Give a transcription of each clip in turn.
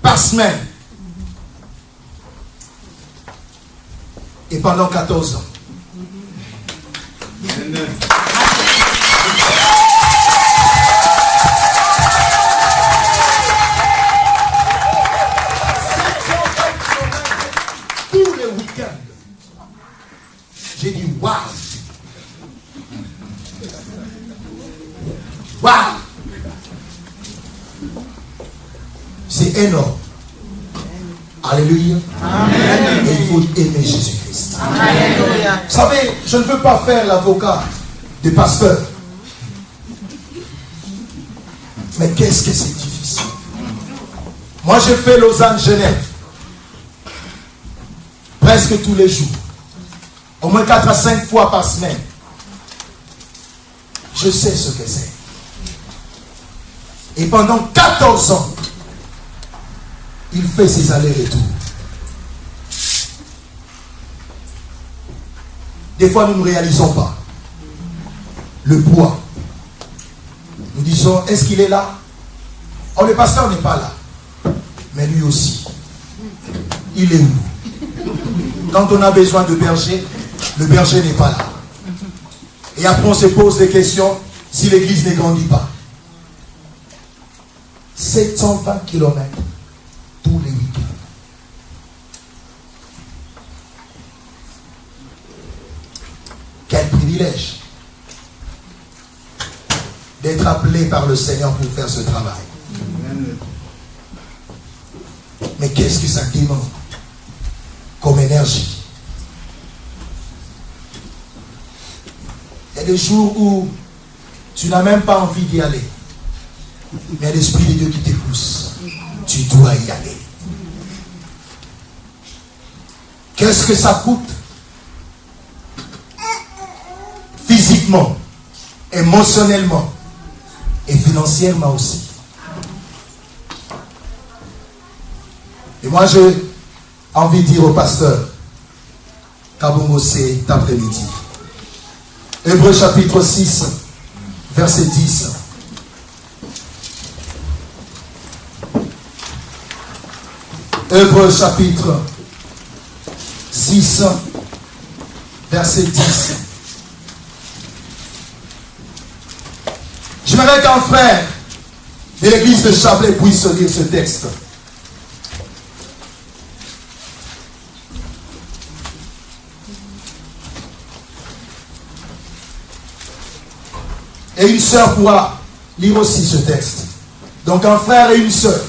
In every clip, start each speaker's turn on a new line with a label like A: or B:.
A: par semaine. Et pendant 14 ans. Tous les week-ends, j'ai dit waouh. Waouh. C'est énorme. Alléluia. Amen. Et il faut aimer Jésus-Christ. Alléluia. Vous savez, je ne veux pas faire l'avocat des pasteurs. Mais qu'est-ce que c'est difficile. Moi, j'ai fait Lausanne-Genève. Presque tous les jours. Au moins 4 à 5 fois par semaine. Je sais ce que c'est. Et pendant 14 ans, il fait ses allers-retours. Des fois, nous ne réalisons pas le poids. Nous disons, est-ce qu'il est là? Oh, le pasteur n'est pas là. Mais lui aussi. Il est où? Quand on a besoin de berger, le berger n'est pas là. Et après, on se pose des questions si l'église ne grandit pas. 720 km tous les week-ends. Quel privilège d'être appelé par le Seigneur pour faire ce travail. Mais qu'est-ce que ça demande comme énergie? Il y a des jours où tu n'as même pas envie d'y aller. Mais l'Esprit de Dieu qui te pousse. Tu dois y aller. Qu'est-ce que ça coûte? Physiquement, émotionnellement et financièrement aussi. Et moi, j'ai envie de dire au pasteur Kabongo cet après-midi. Hébreux chapitre 6, verset 10. Hébreux chapitre 6, verset 10. J'aimerais qu'un frère de l'église de Chablais puisse lire ce texte. Et une sœur pourra lire aussi ce texte. Donc un frère et une sœur.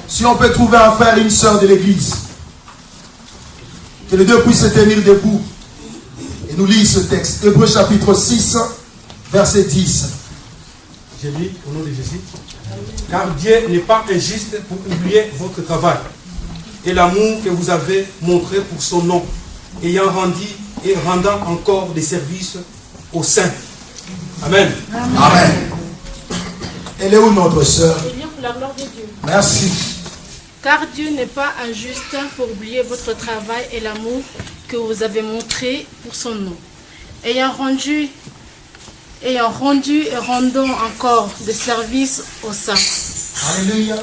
A: Si on peut trouver un frère et une sœur de l'église, que les deux puissent se tenir debout et nous lire ce texte. Hébreux chapitre 6, verset 10.
B: Je lis au nom de Jésus. Car Dieu n'est pas injuste pour oublier votre travail et l'amour que vous avez montré pour son nom, ayant rendu et rendant encore des services aux saints. Amen.
A: Amen. Elle est où notre sœur?
C: Pour la gloire de Dieu.
A: Merci.
C: Car Dieu n'est pas injuste pour oublier votre travail et l'amour que vous avez montré pour son nom, ayant rendu et rendant encore des services aux saints.
A: Alléluia.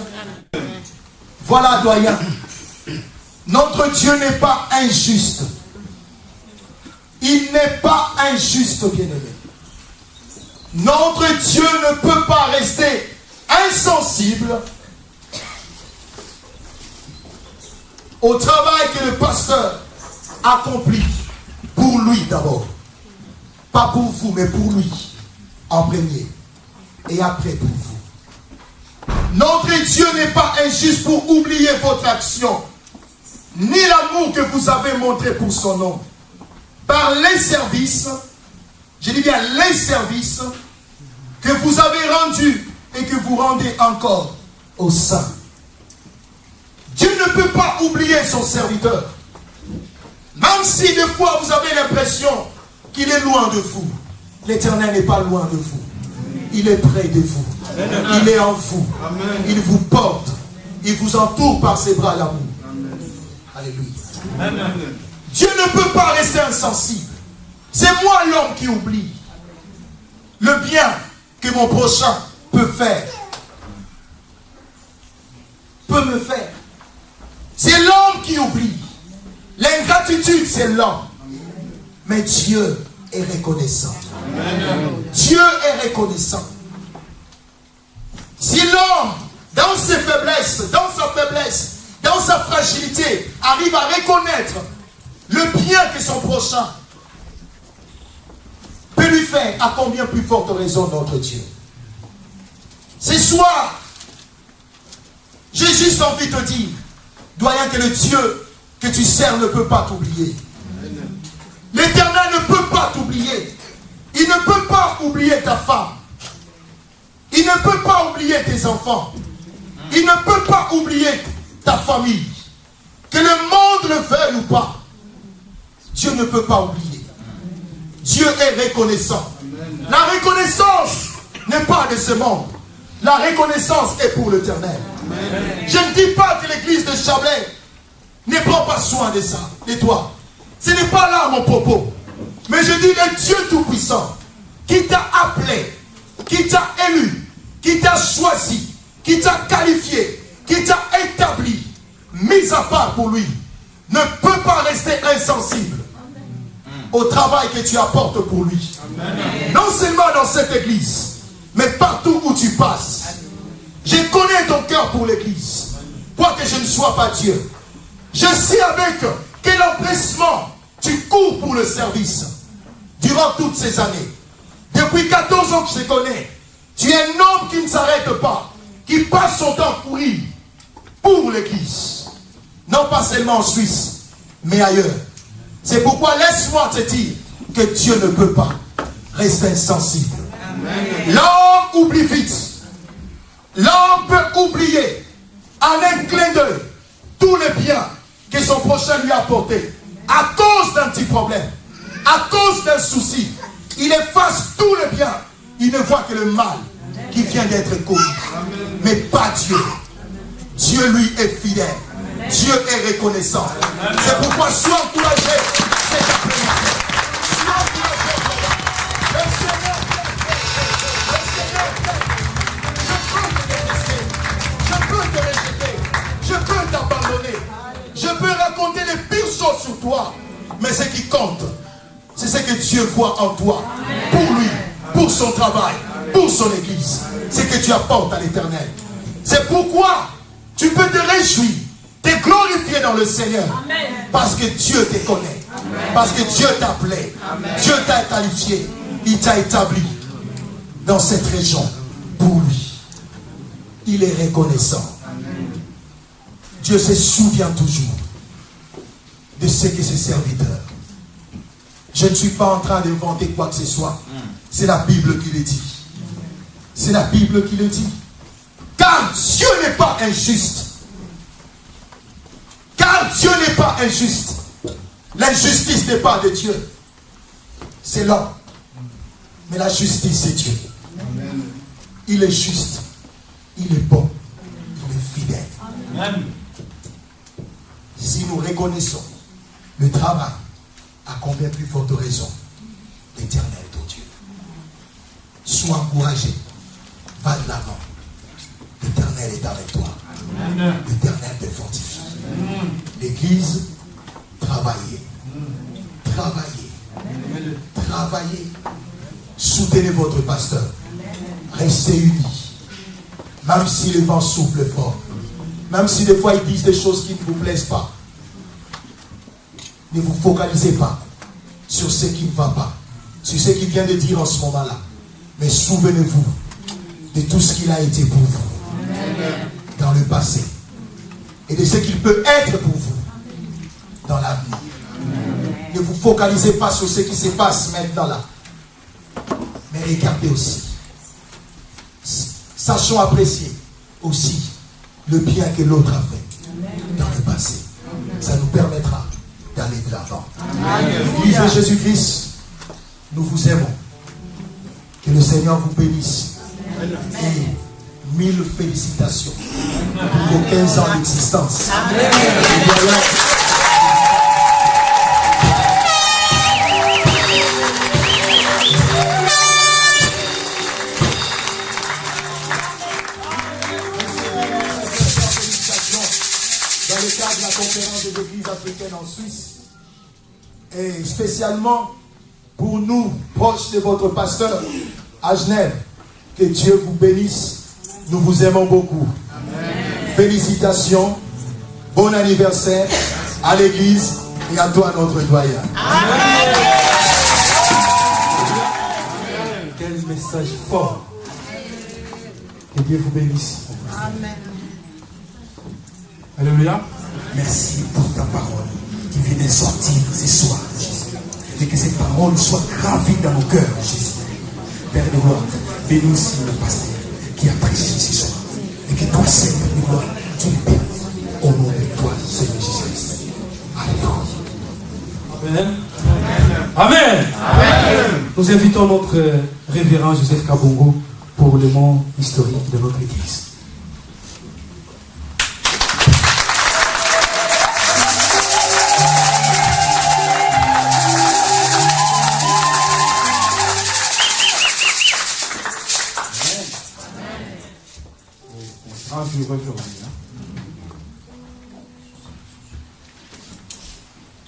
A: Voilà, doyen. Notre Dieu n'est pas injuste. Il n'est pas injuste, bien-aimé. Notre Dieu ne peut pas rester insensible au travail que le pasteur accomplit pour lui d'abord. Pas pour vous, mais pour lui en premier. Et après pour vous. Notre Dieu n'est pas injuste pour oublier votre action, ni l'amour que vous avez montré pour son nom. Par les services, je dis bien les services, que vous avez rendus et que vous rendez encore aux saints. Dieu ne peut pas oublier son serviteur. Même si des fois vous avez l'impression qu'il est loin de vous. L'Éternel n'est pas loin de vous. Il est près de vous. Il est en vous. Il vous porte. Il vous entoure par ses bras d'amour. Alléluia. Dieu ne peut pas rester insensible. C'est moi l'homme qui oublie le bien que mon prochain peut faire. peut me faire. C'est l'homme qui oublie. L'ingratitude, c'est l'homme. Mais Dieu est reconnaissant. Dieu est reconnaissant. Si l'homme, dans ses faiblesses, dans sa fragilité, arrive à reconnaître le bien que son prochain peut lui faire, à combien plus forte raison notre Dieu. Ce soir, j'ai juste envie de te dire, doyen, que le Dieu que tu sers ne peut pas t'oublier. L'Éternel ne peut pas t'oublier. Il ne peut pas oublier ta femme. Il ne peut pas oublier tes enfants. Il ne peut pas oublier ta famille. Que le monde le veuille ou pas, Dieu ne peut pas oublier. Dieu est reconnaissant. La reconnaissance n'est pas de ce monde. La reconnaissance est pour l'Éternel. Je ne dis pas que l'église de Chablais ne prend pas soin de ça, de toi. Ce n'est pas là mon propos. Mais je dis le Dieu Tout-Puissant qui t'a appelé, qui t'a élu, qui t'a choisi, qui t'a qualifié, qui t'a établi, mis à part pour lui, ne peut pas rester insensible au travail que tu apportes pour lui. Non seulement dans cette église, mais partout où tu passes. Je connais ton cœur pour l'église, quoique je ne sois pas Dieu. Je sais avec quel empressement tu cours pour le service durant toutes ces années. Depuis 14 ans que je te connais, tu es un homme qui ne s'arrête pas, qui passe son temps à courir pour l'église. Non pas seulement en Suisse, mais ailleurs. C'est pourquoi laisse-moi te dire que Dieu ne peut pas rester insensible. L'homme oublie vite. L'homme peut oublier en un clin d'œil tous les biens que son prochain lui a apportés. À cause d'un petit problème, à cause d'un souci, il efface tous les biens. Il ne voit que le mal qui vient d'être commis. Mais pas Dieu. Dieu lui est fidèle. Dieu est reconnaissant. C'est pourquoi sois encouragé. C'est ta prière. Sois encouragé. Le Seigneur t'aime. Le Seigneur t'aime. Je peux te rejeter. Je peux t'abandonner. Je peux raconter les pires choses sur toi. Mais ce qui compte, c'est ce que Dieu voit en toi. Pour lui, pour son travail, pour son église. C'est que tu apportes à l'Éternel. C'est pourquoi tu peux te réjouir, te glorifier dans le Seigneur. Amen. Parce que Dieu te connaît. Amen. Parce que Dieu t'a appelé. Amen. Dieu t'a qualifié. Il t'a établi dans cette région pour lui. Il est reconnaissant. Amen. Dieu se souvient toujours de ce que ses serviteurs. Je ne suis pas en train d'inventer quoi que ce soit. C'est la Bible qui le dit. C'est la Bible qui le dit. Car Dieu n'est pas injuste. Car Dieu n'est pas injuste. L'injustice n'est pas de Dieu. C'est l'homme. Mais la justice, c'est Dieu. Amen. Il est juste. Il est bon. Il est fidèle. Amen. Si nous reconnaissons le travail, à combien plus forte raison l'Éternel, ton Dieu. Sois encouragé. Va de l'avant. L'Éternel est avec toi. L'Éternel te fortifie. L'Église, travaillez. Travaillez. Travaillez. Soutenez votre pasteur. Restez unis. Même si le vent souffle fort. Même si des fois ils disent des choses qui ne vous plaisent pas. Ne vous focalisez pas sur ce qui ne va pas. Sur ce qu'il vient de dire en ce moment-là. Mais souvenez-vous de tout ce qu'il a été pour vous. Amen. Dans le passé. Et de ce qu'il peut être pour vous dans l'avenir. Ne vous focalisez pas sur ce qui se passe maintenant là. Mais regardez aussi. Sachons apprécier aussi le bien que l'autre a fait dans le passé. Ça nous permettra d'aller de l'avant. L'église de Jésus-Christ, nous vous aimons. Que le Seigneur vous bénisse. Et 1000 félicitations pour vos 15 ans d'existence. le cadre de la conférence des églises africaines en Suisse. Et spécialement pour nous, proches de votre pasteur à Genève. Que Dieu vous bénisse. Nous vous aimons beaucoup. Amen. Félicitations. Bon anniversaire à l'église et à toi, notre doyen.
B: Amen. Quel message fort. Que Dieu vous bénisse.
C: Amen.
B: Alléluia.
A: Merci pour ta parole qui vient de sortir ce soir, Jésus. Et que cette parole soit gravée dans nos cœurs, Jésus. Père de gloire, bénis aussi le pasteur qui a prêché ce soir. Et que toi, Seigneur de gloire, tu le bénis au nom de toi, Seigneur Jésus-Christ. Alléluia.
B: Amen. Amen. Amen. Nous invitons notre révérend Joseph Kabongo pour le mot historique de notre église.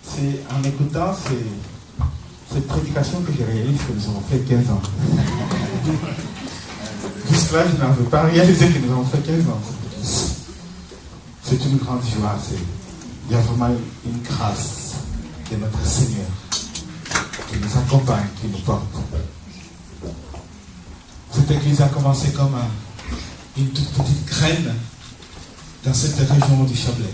D: C'est en écoutant cette prédication que j'ai réalisé que nous avons fait 15 ans. Jusque-là, je n'en veux pas réaliser que nous avons fait 15 ans. C'est une grande joie. Il y a vraiment une grâce de notre Seigneur qui nous accompagne, qui nous porte. Cette église a commencé comme une toute petite graine dans cette région du Chablais.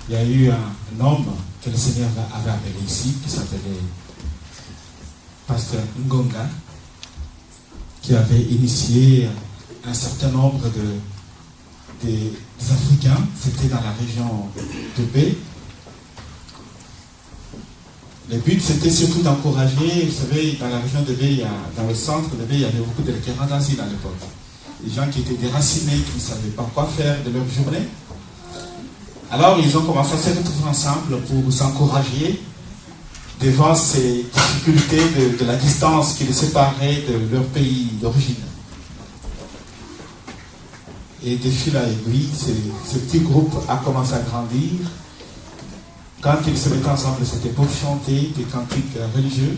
D: Il y a eu un homme que le Seigneur avait appelé ici, qui s'appelait Pasteur Ngonga, qui avait initié un certain nombre des Africains. C'était dans la région de Bé. Le but, c'était surtout d'encourager, vous savez, dans la région de Bé, dans le centre de Bé, il y avait beaucoup de requérants d'asile à l'époque. Des gens qui étaient déracinés, qui ne savaient pas quoi faire de leur journée. Alors, ils ont commencé à se retrouver ensemble pour s'encourager devant ces difficultés de la distance qui les séparait de leur pays d'origine. Et de fil à aiguille, ce petit groupe a commencé à grandir. Quand ils se mettaient ensemble, c'était pour chanter des cantiques religieux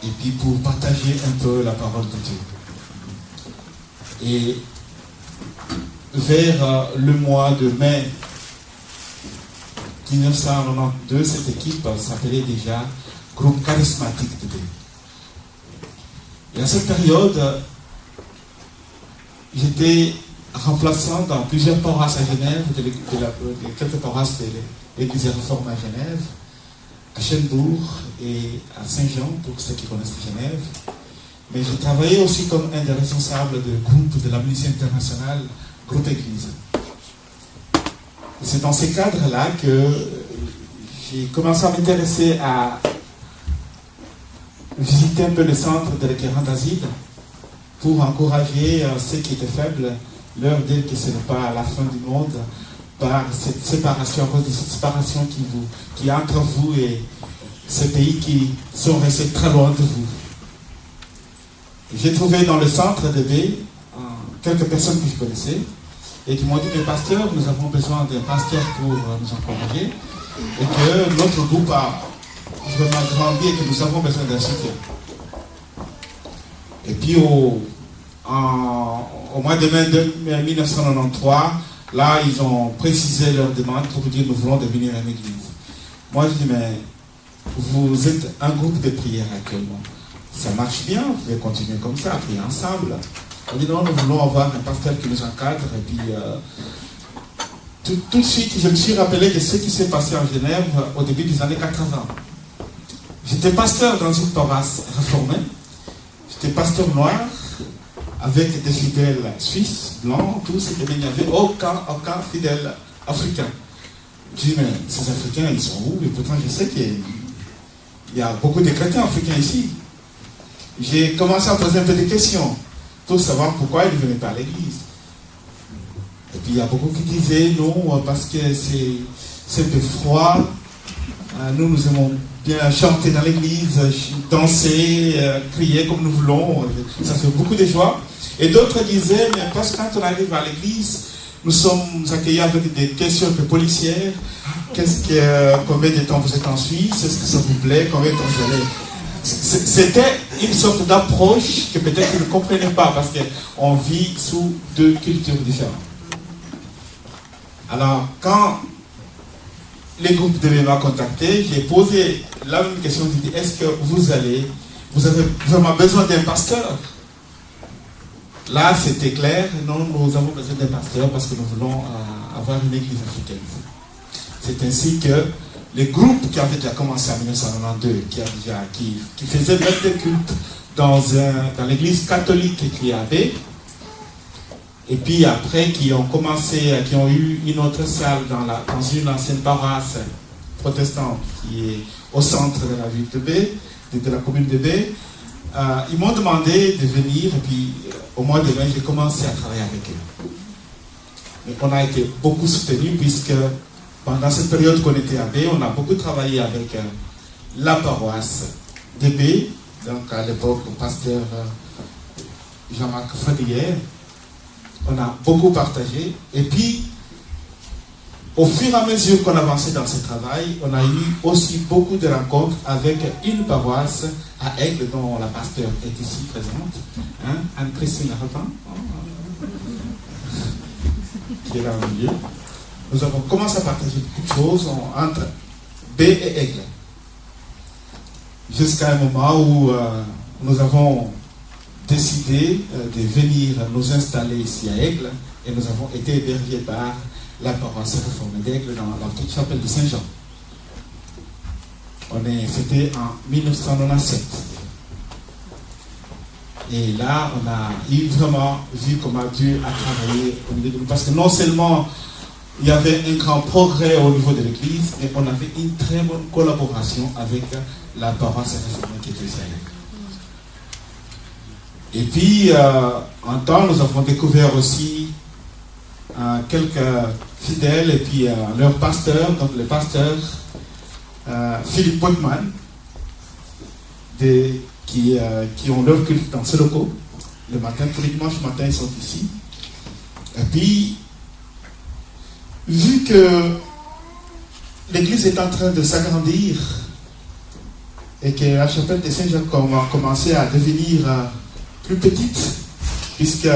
D: et puis pour partager un peu la parole de Dieu. Et vers le mois de mai 1992, cette équipe s'appelait déjà Groupe Charismatique de Bé. Et à cette période, j'étais remplaçant dans plusieurs paroisses à Genève, de quelques paroisses de l'Église réformée à Genève, à Chenbourg et à Saint-Jean, pour ceux qui connaissent Genève. Mais je travaillais aussi comme un des responsables du groupe de l'Amnistie internationale, Groupe Église. C'est dans ces cadres-là que j'ai commencé à m'intéresser à visiter un peu le centre de requérants d'asile pour encourager ceux qui étaient faibles, leur dire que ce n'est pas la fin du monde par cette séparation, à cause de cette séparation qui est entre vous et ces pays qui sont restés très loin de vous. J'ai trouvé dans le centre de Bé quelques personnes que je connaissais et qui m'ont dit, mais pasteur, nous avons besoin d'un pasteur pour nous encourager et que notre groupe a vraiment grandi et que nous avons besoin d'un soutien. Et puis au mois de mai 1993, là, ils ont précisé leur demande pour dire, nous voulons devenir une église. Moi, je dis, mais vous êtes un groupe de prière actuellement. Ça marche bien, vous pouvez continuer comme ça, prier ensemble. On dit non, nous voulons avoir un pasteur qui nous encadre. Et puis, tout de suite, je me suis rappelé de ce qui s'est passé en Genève au début des années 80. J'étais pasteur dans une paroisse réformée. J'étais pasteur noir, avec des fidèles suisses, blancs, tous, et il n'y avait aucun fidèle africain. Je dis, mais ces Africains, ils sont où? Et pourtant, je sais qu'il y a beaucoup de chrétiens africains ici. J'ai commencé à poser un peu de questions pour savoir pourquoi ils ne venaient pas à l'église. Et puis il y a beaucoup qui disaient non, parce que c'est un peu froid. Nous aimons bien chanter dans l'église, danser, crier comme nous voulons. Ça fait beaucoup de joie. Et d'autres disaient, mais parce que quand on arrive à l'église, nous sommes accueillis avec des questions un peu policières. Combien de temps vous êtes en Suisse? Est-ce que ça vous plaît? Combien de temps vous allez? C'était une sorte d'approche que peut-être ils ne comprenaient pas parce qu'on vit sous deux cultures différentes. Alors, quand les groupes devaient m'a contacter, j'ai posé la même question, j'ai dit, est-ce que vous avez vraiment besoin d'un pasteur? Là, c'était clair, non, nous avons besoin d'un pasteur parce que nous voulons avoir une église africaine. C'est ainsi que les groupes qui avaient déjà commencé en 1992, qui faisaient même des cultes dans l'église catholique qu'il y avait, et puis après qui ont eu une autre salle dans une ancienne paroisse protestante qui est au centre de la ville de B, de la commune de B, ils m'ont demandé de venir, et puis au mois de mai, j'ai commencé à travailler avec eux. Mais on a été beaucoup soutenus puisque pendant cette période qu'on était à B, on a beaucoup travaillé avec la paroisse de B, donc à l'époque, le pasteur Jean-Marc Fadrière. On a beaucoup partagé. Et puis, au fur et à mesure qu'on avançait dans ce travail, on a eu aussi beaucoup de rencontres avec une paroisse à Aigle, dont la pasteur est ici présente, Anne-Christine Arpin, qui est là au milieu. Nous avons commencé à partager beaucoup de choses entre B et Aigle. Jusqu'à un moment où nous avons décidé de venir nous installer ici à Aigle et nous avons été hébergés par la paroisse réformée d'Aigle dans la petite chapelle de Saint-Jean. C'était en 1997. Et là, on a vraiment vu comment Dieu a travaillé au milieu de nous. Parce que non seulement il y avait un grand progrès au niveau de l'église, mais on avait une très bonne collaboration avec la paroisse réformée qui était ici à Aigle. Et puis, en temps, nous avons découvert aussi quelques fidèles et puis leur pasteur, donc le pasteur Philippe Poitman, qui ont leur culte dans ces locaux. Le matin, tous les dimanches matin, ils sont ici. Et puis, vu que l'église est en train de s'agrandir et que la chapelle de Saint-Jean a commencé à devenir plus petite, puisque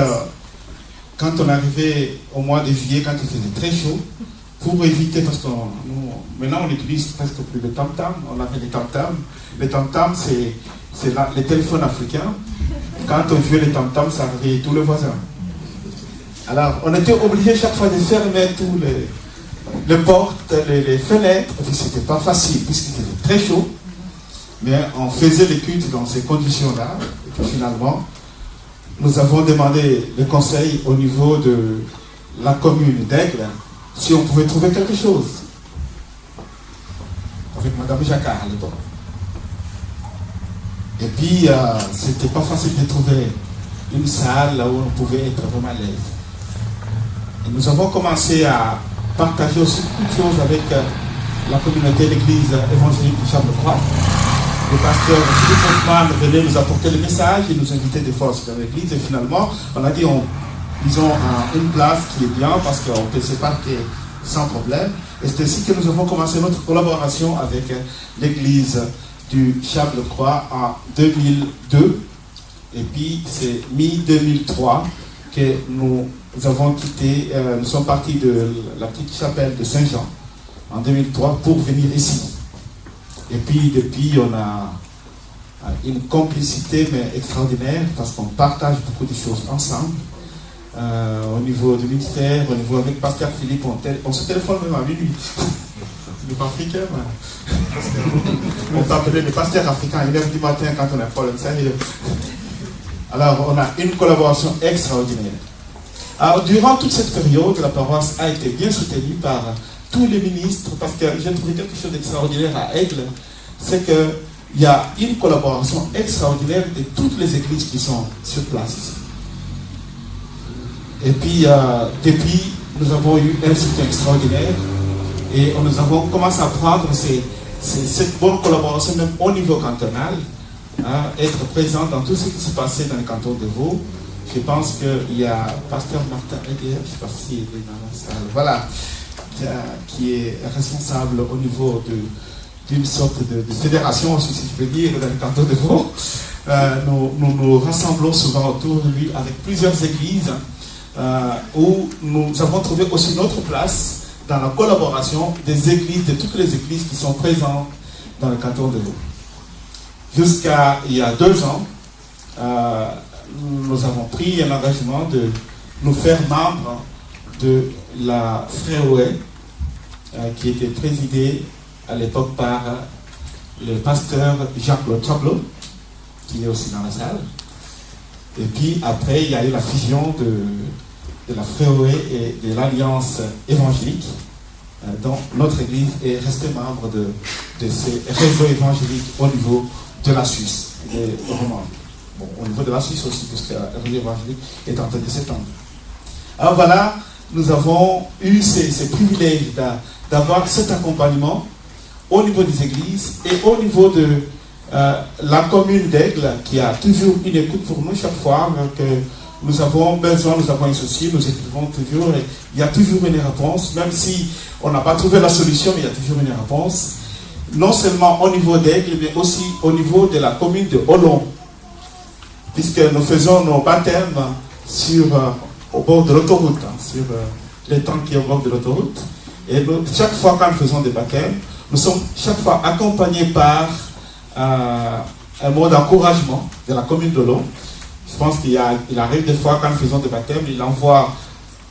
D: quand on arrivait au mois de juillet, quand il faisait très chaud, pour éviter, parce que maintenant on utilise presque plus de tam-tam, on avait les tam-tam. Les tam-tam, c'est les téléphones africains. Quand on jouait les tam-tam, ça réveillait tous les voisins. Alors, on était obligé chaque fois de fermer tous les portes, les fenêtres, et puis c'était pas facile, puisqu'il était très chaud. Mais on faisait les cultes dans ces conditions-là, et puis finalement, nous avons demandé le conseil au niveau de la commune d'Aigle si on pouvait trouver quelque chose. Avec Madame Jacquard à l'époque. Et puis, c'était pas facile de trouver une salle là où on pouvait être vraiment à l'aise. Et nous avons commencé à partager aussi beaucoup de choses avec la communauté de l'église évangélique du Charles-de-Croix. Le pasteur Philippe Poitman venait nous apporter le message et nous invitait des fois dans l'église. Et finalement, on a dit, ils ont une place qui est bien parce qu'on peut se parquer sans problème. Et c'est ainsi que nous avons commencé notre collaboration avec l'église du Charles-de-Croix en 2002. Et puis, c'est mi-2003 que nous avons quitté, nous sommes partis de la petite chapelle de Saint-Jean en 2003 pour venir ici. Et puis, depuis, on a une complicité mais extraordinaire parce qu'on partage beaucoup de choses ensemble. Au niveau du ministère, au niveau avec Pasteur Philippe, on se téléphone même à minuit. Le pas africain, on peut appeler les pasteurs africains à 1h du matin quand on a un problème sérieux. Alors, on a une collaboration extraordinaire. Alors, durant toute cette période, la paroisse a été bien soutenue par tous les ministres, parce que j'ai trouvé quelque chose d'extraordinaire à Aigle, c'est qu'il y a une collaboration extraordinaire de toutes les églises qui sont sur place ici. Et puis, depuis, nous avons eu un soutien extraordinaire et nous avons commencé à prendre ces cette bonne collaboration même au niveau cantonal, hein, être présent dans tout ce qui se passait dans le canton de Vaud. Je pense qu'il y a Pasteur Martin Eder, je ne sais pas s'il est dans la salle, voilà, qui est responsable au niveau d'une sorte de fédération, si je peux dire, dans le canton de Vaud. Nous nous rassemblons souvent autour de lui avec plusieurs églises où nous avons trouvé aussi notre place dans la collaboration des églises, de toutes les églises qui sont présentes dans le canton de Vaud. Jusqu'à il y a 2 ans, nous avons pris un engagement de nous faire membres de la Fréoé, qui était présidée à l'époque par le pasteur Jacques-Claude Trablot, qui est aussi dans la salle. Et puis après, il y a eu la fusion de la Fréoé et de l'Alliance évangélique, dont notre église est restée membre de ces réseaux évangéliques au niveau de la Suisse. Et vraiment, bon, au niveau de la Suisse aussi, puisque le réseau évangélique est en train de s'étendre. Alors voilà, nous avons eu ces privilèges d'avoir cet accompagnement au niveau des églises et au niveau de la commune d'Aigle, qui a toujours une écoute pour nous chaque fois que nous avons besoin, nous avons un souci, nous écrivons toujours, et il y a toujours une réponse, même si on n'a pas trouvé la solution, mais il y a toujours une réponse, non seulement au niveau d'Aigle, mais aussi au niveau de la commune de Hollon, puisque nous faisons nos baptêmes au bord de l'autoroute, sur les temps qui sont au bord de l'autoroute, et chaque fois quand nous faisons des baptêmes, nous sommes chaque fois accompagnés par un mot d'encouragement de la commune de Hollon. Je pense qu'il arrive des fois quand nous faisons des baptêmes, il envoie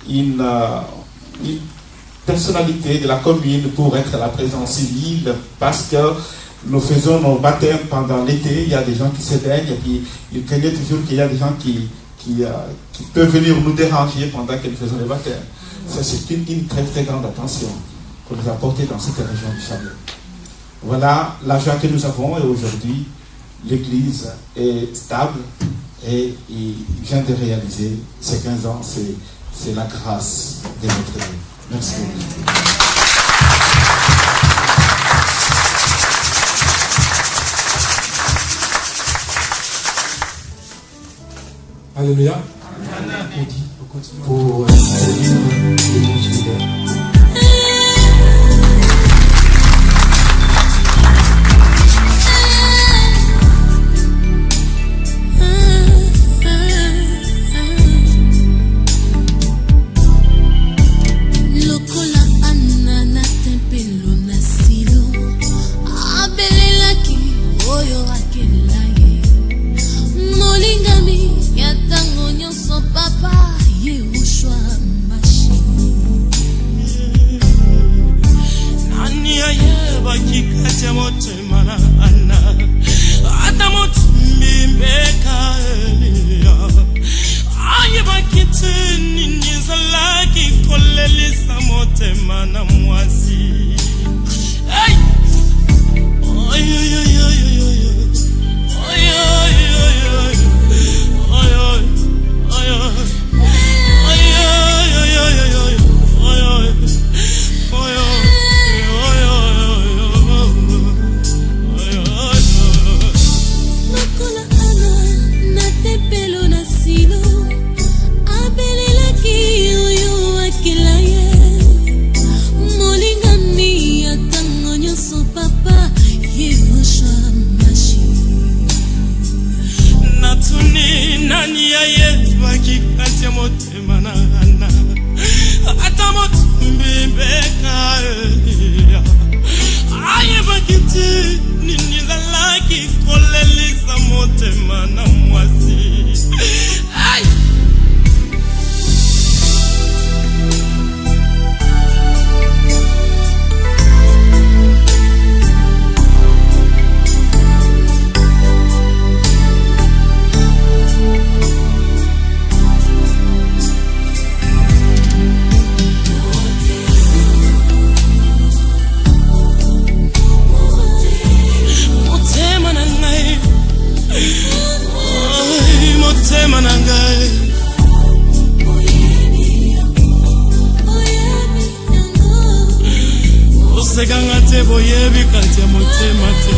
D: une personnalité de la commune pour être à la présence civile, parce que nous faisons nos baptêmes pendant l'été, il y a des gens qui se baignent, et puis il craignait toujours qu'il y a des gens qui peuvent venir nous déranger pendant que nous faisons les baptêmes. Ça, c'est une très très grande attention qu'on nous a portée dans cette région du Chablais. Voilà la joie que nous avons, et aujourd'hui, l'Église est stable et il vient de réaliser ces 15 ans. C'est la grâce de notre Dieu. Merci beaucoup.
B: Alléluia. Pour l'Église fidèle.
E: Seganga te boyebi kati ya motema te.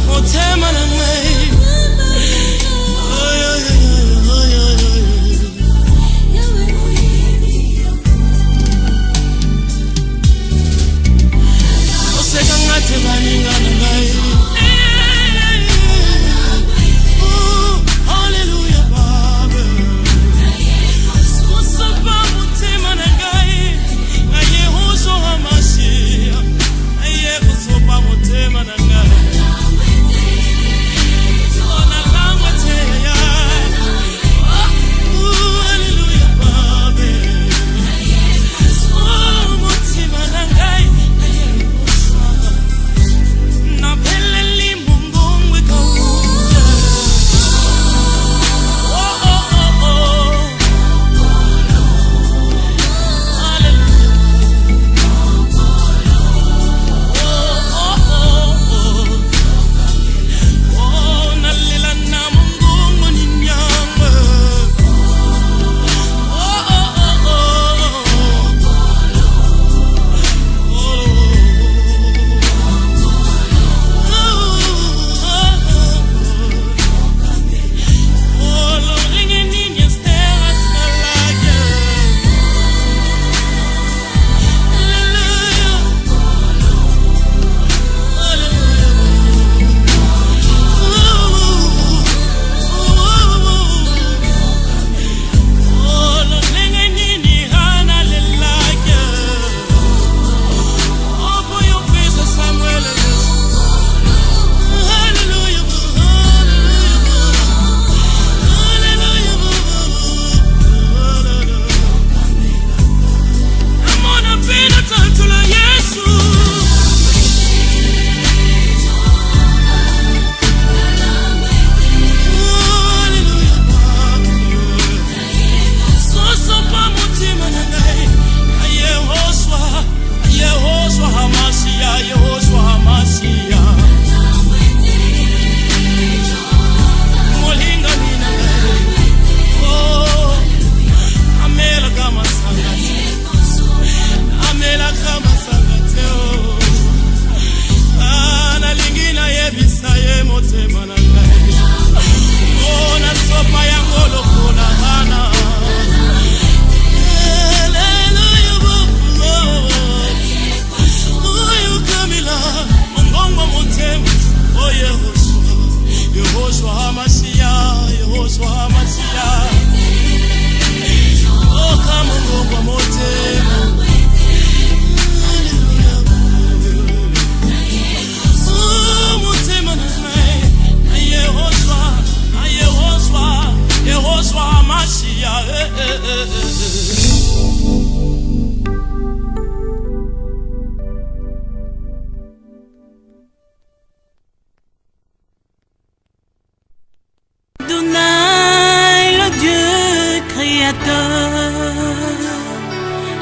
E: Motema na ngai. Oseka ngate baninga na ngai. Hallelujah, Baba. Osapa motema na ngai. Aye hoso hamashia. Aye kusopa motema na ngai.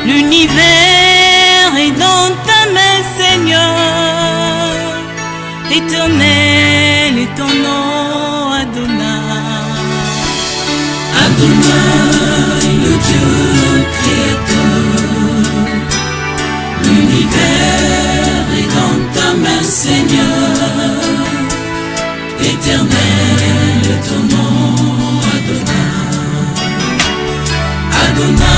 F: L'univers est dans ta main, Seigneur. Éternel est ton nom, Adonai. Adonai, le Dieu créateur. L'univers est dans ta main, Seigneur. Éternel est ton nom, Adonai. Adonai.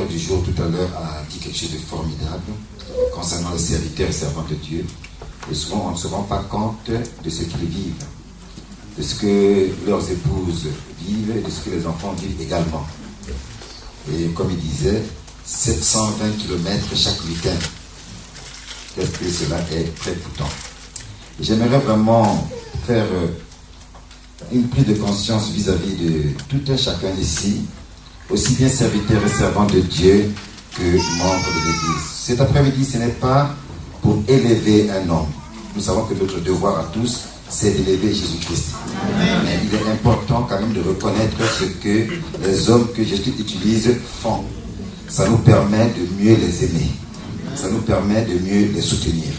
G: Du jour tout à l'heure a dit quelque chose de formidable concernant les serviteurs et servants de Dieu. Et souvent on ne se rend pas compte de ce qu'ils vivent. de ce que leurs épouses vivent et de ce que les enfants vivent également. Et comme il disait, 720 km chaque week-end. Qu'est-ce que cela est très coûtant. J'aimerais vraiment faire une prise de conscience vis-à-vis de tout un chacun ici, aussi bien serviteur et servant de Dieu que membre de l'Église. Cet après-midi, ce n'est pas pour élever un homme. Nous savons que notre devoir à tous, c'est d'élever Jésus-Christ. Mais il est important quand même de reconnaître ce que les hommes que Jésus utilise font. Ça nous permet de mieux les aimer. Ça nous permet de mieux les soutenir.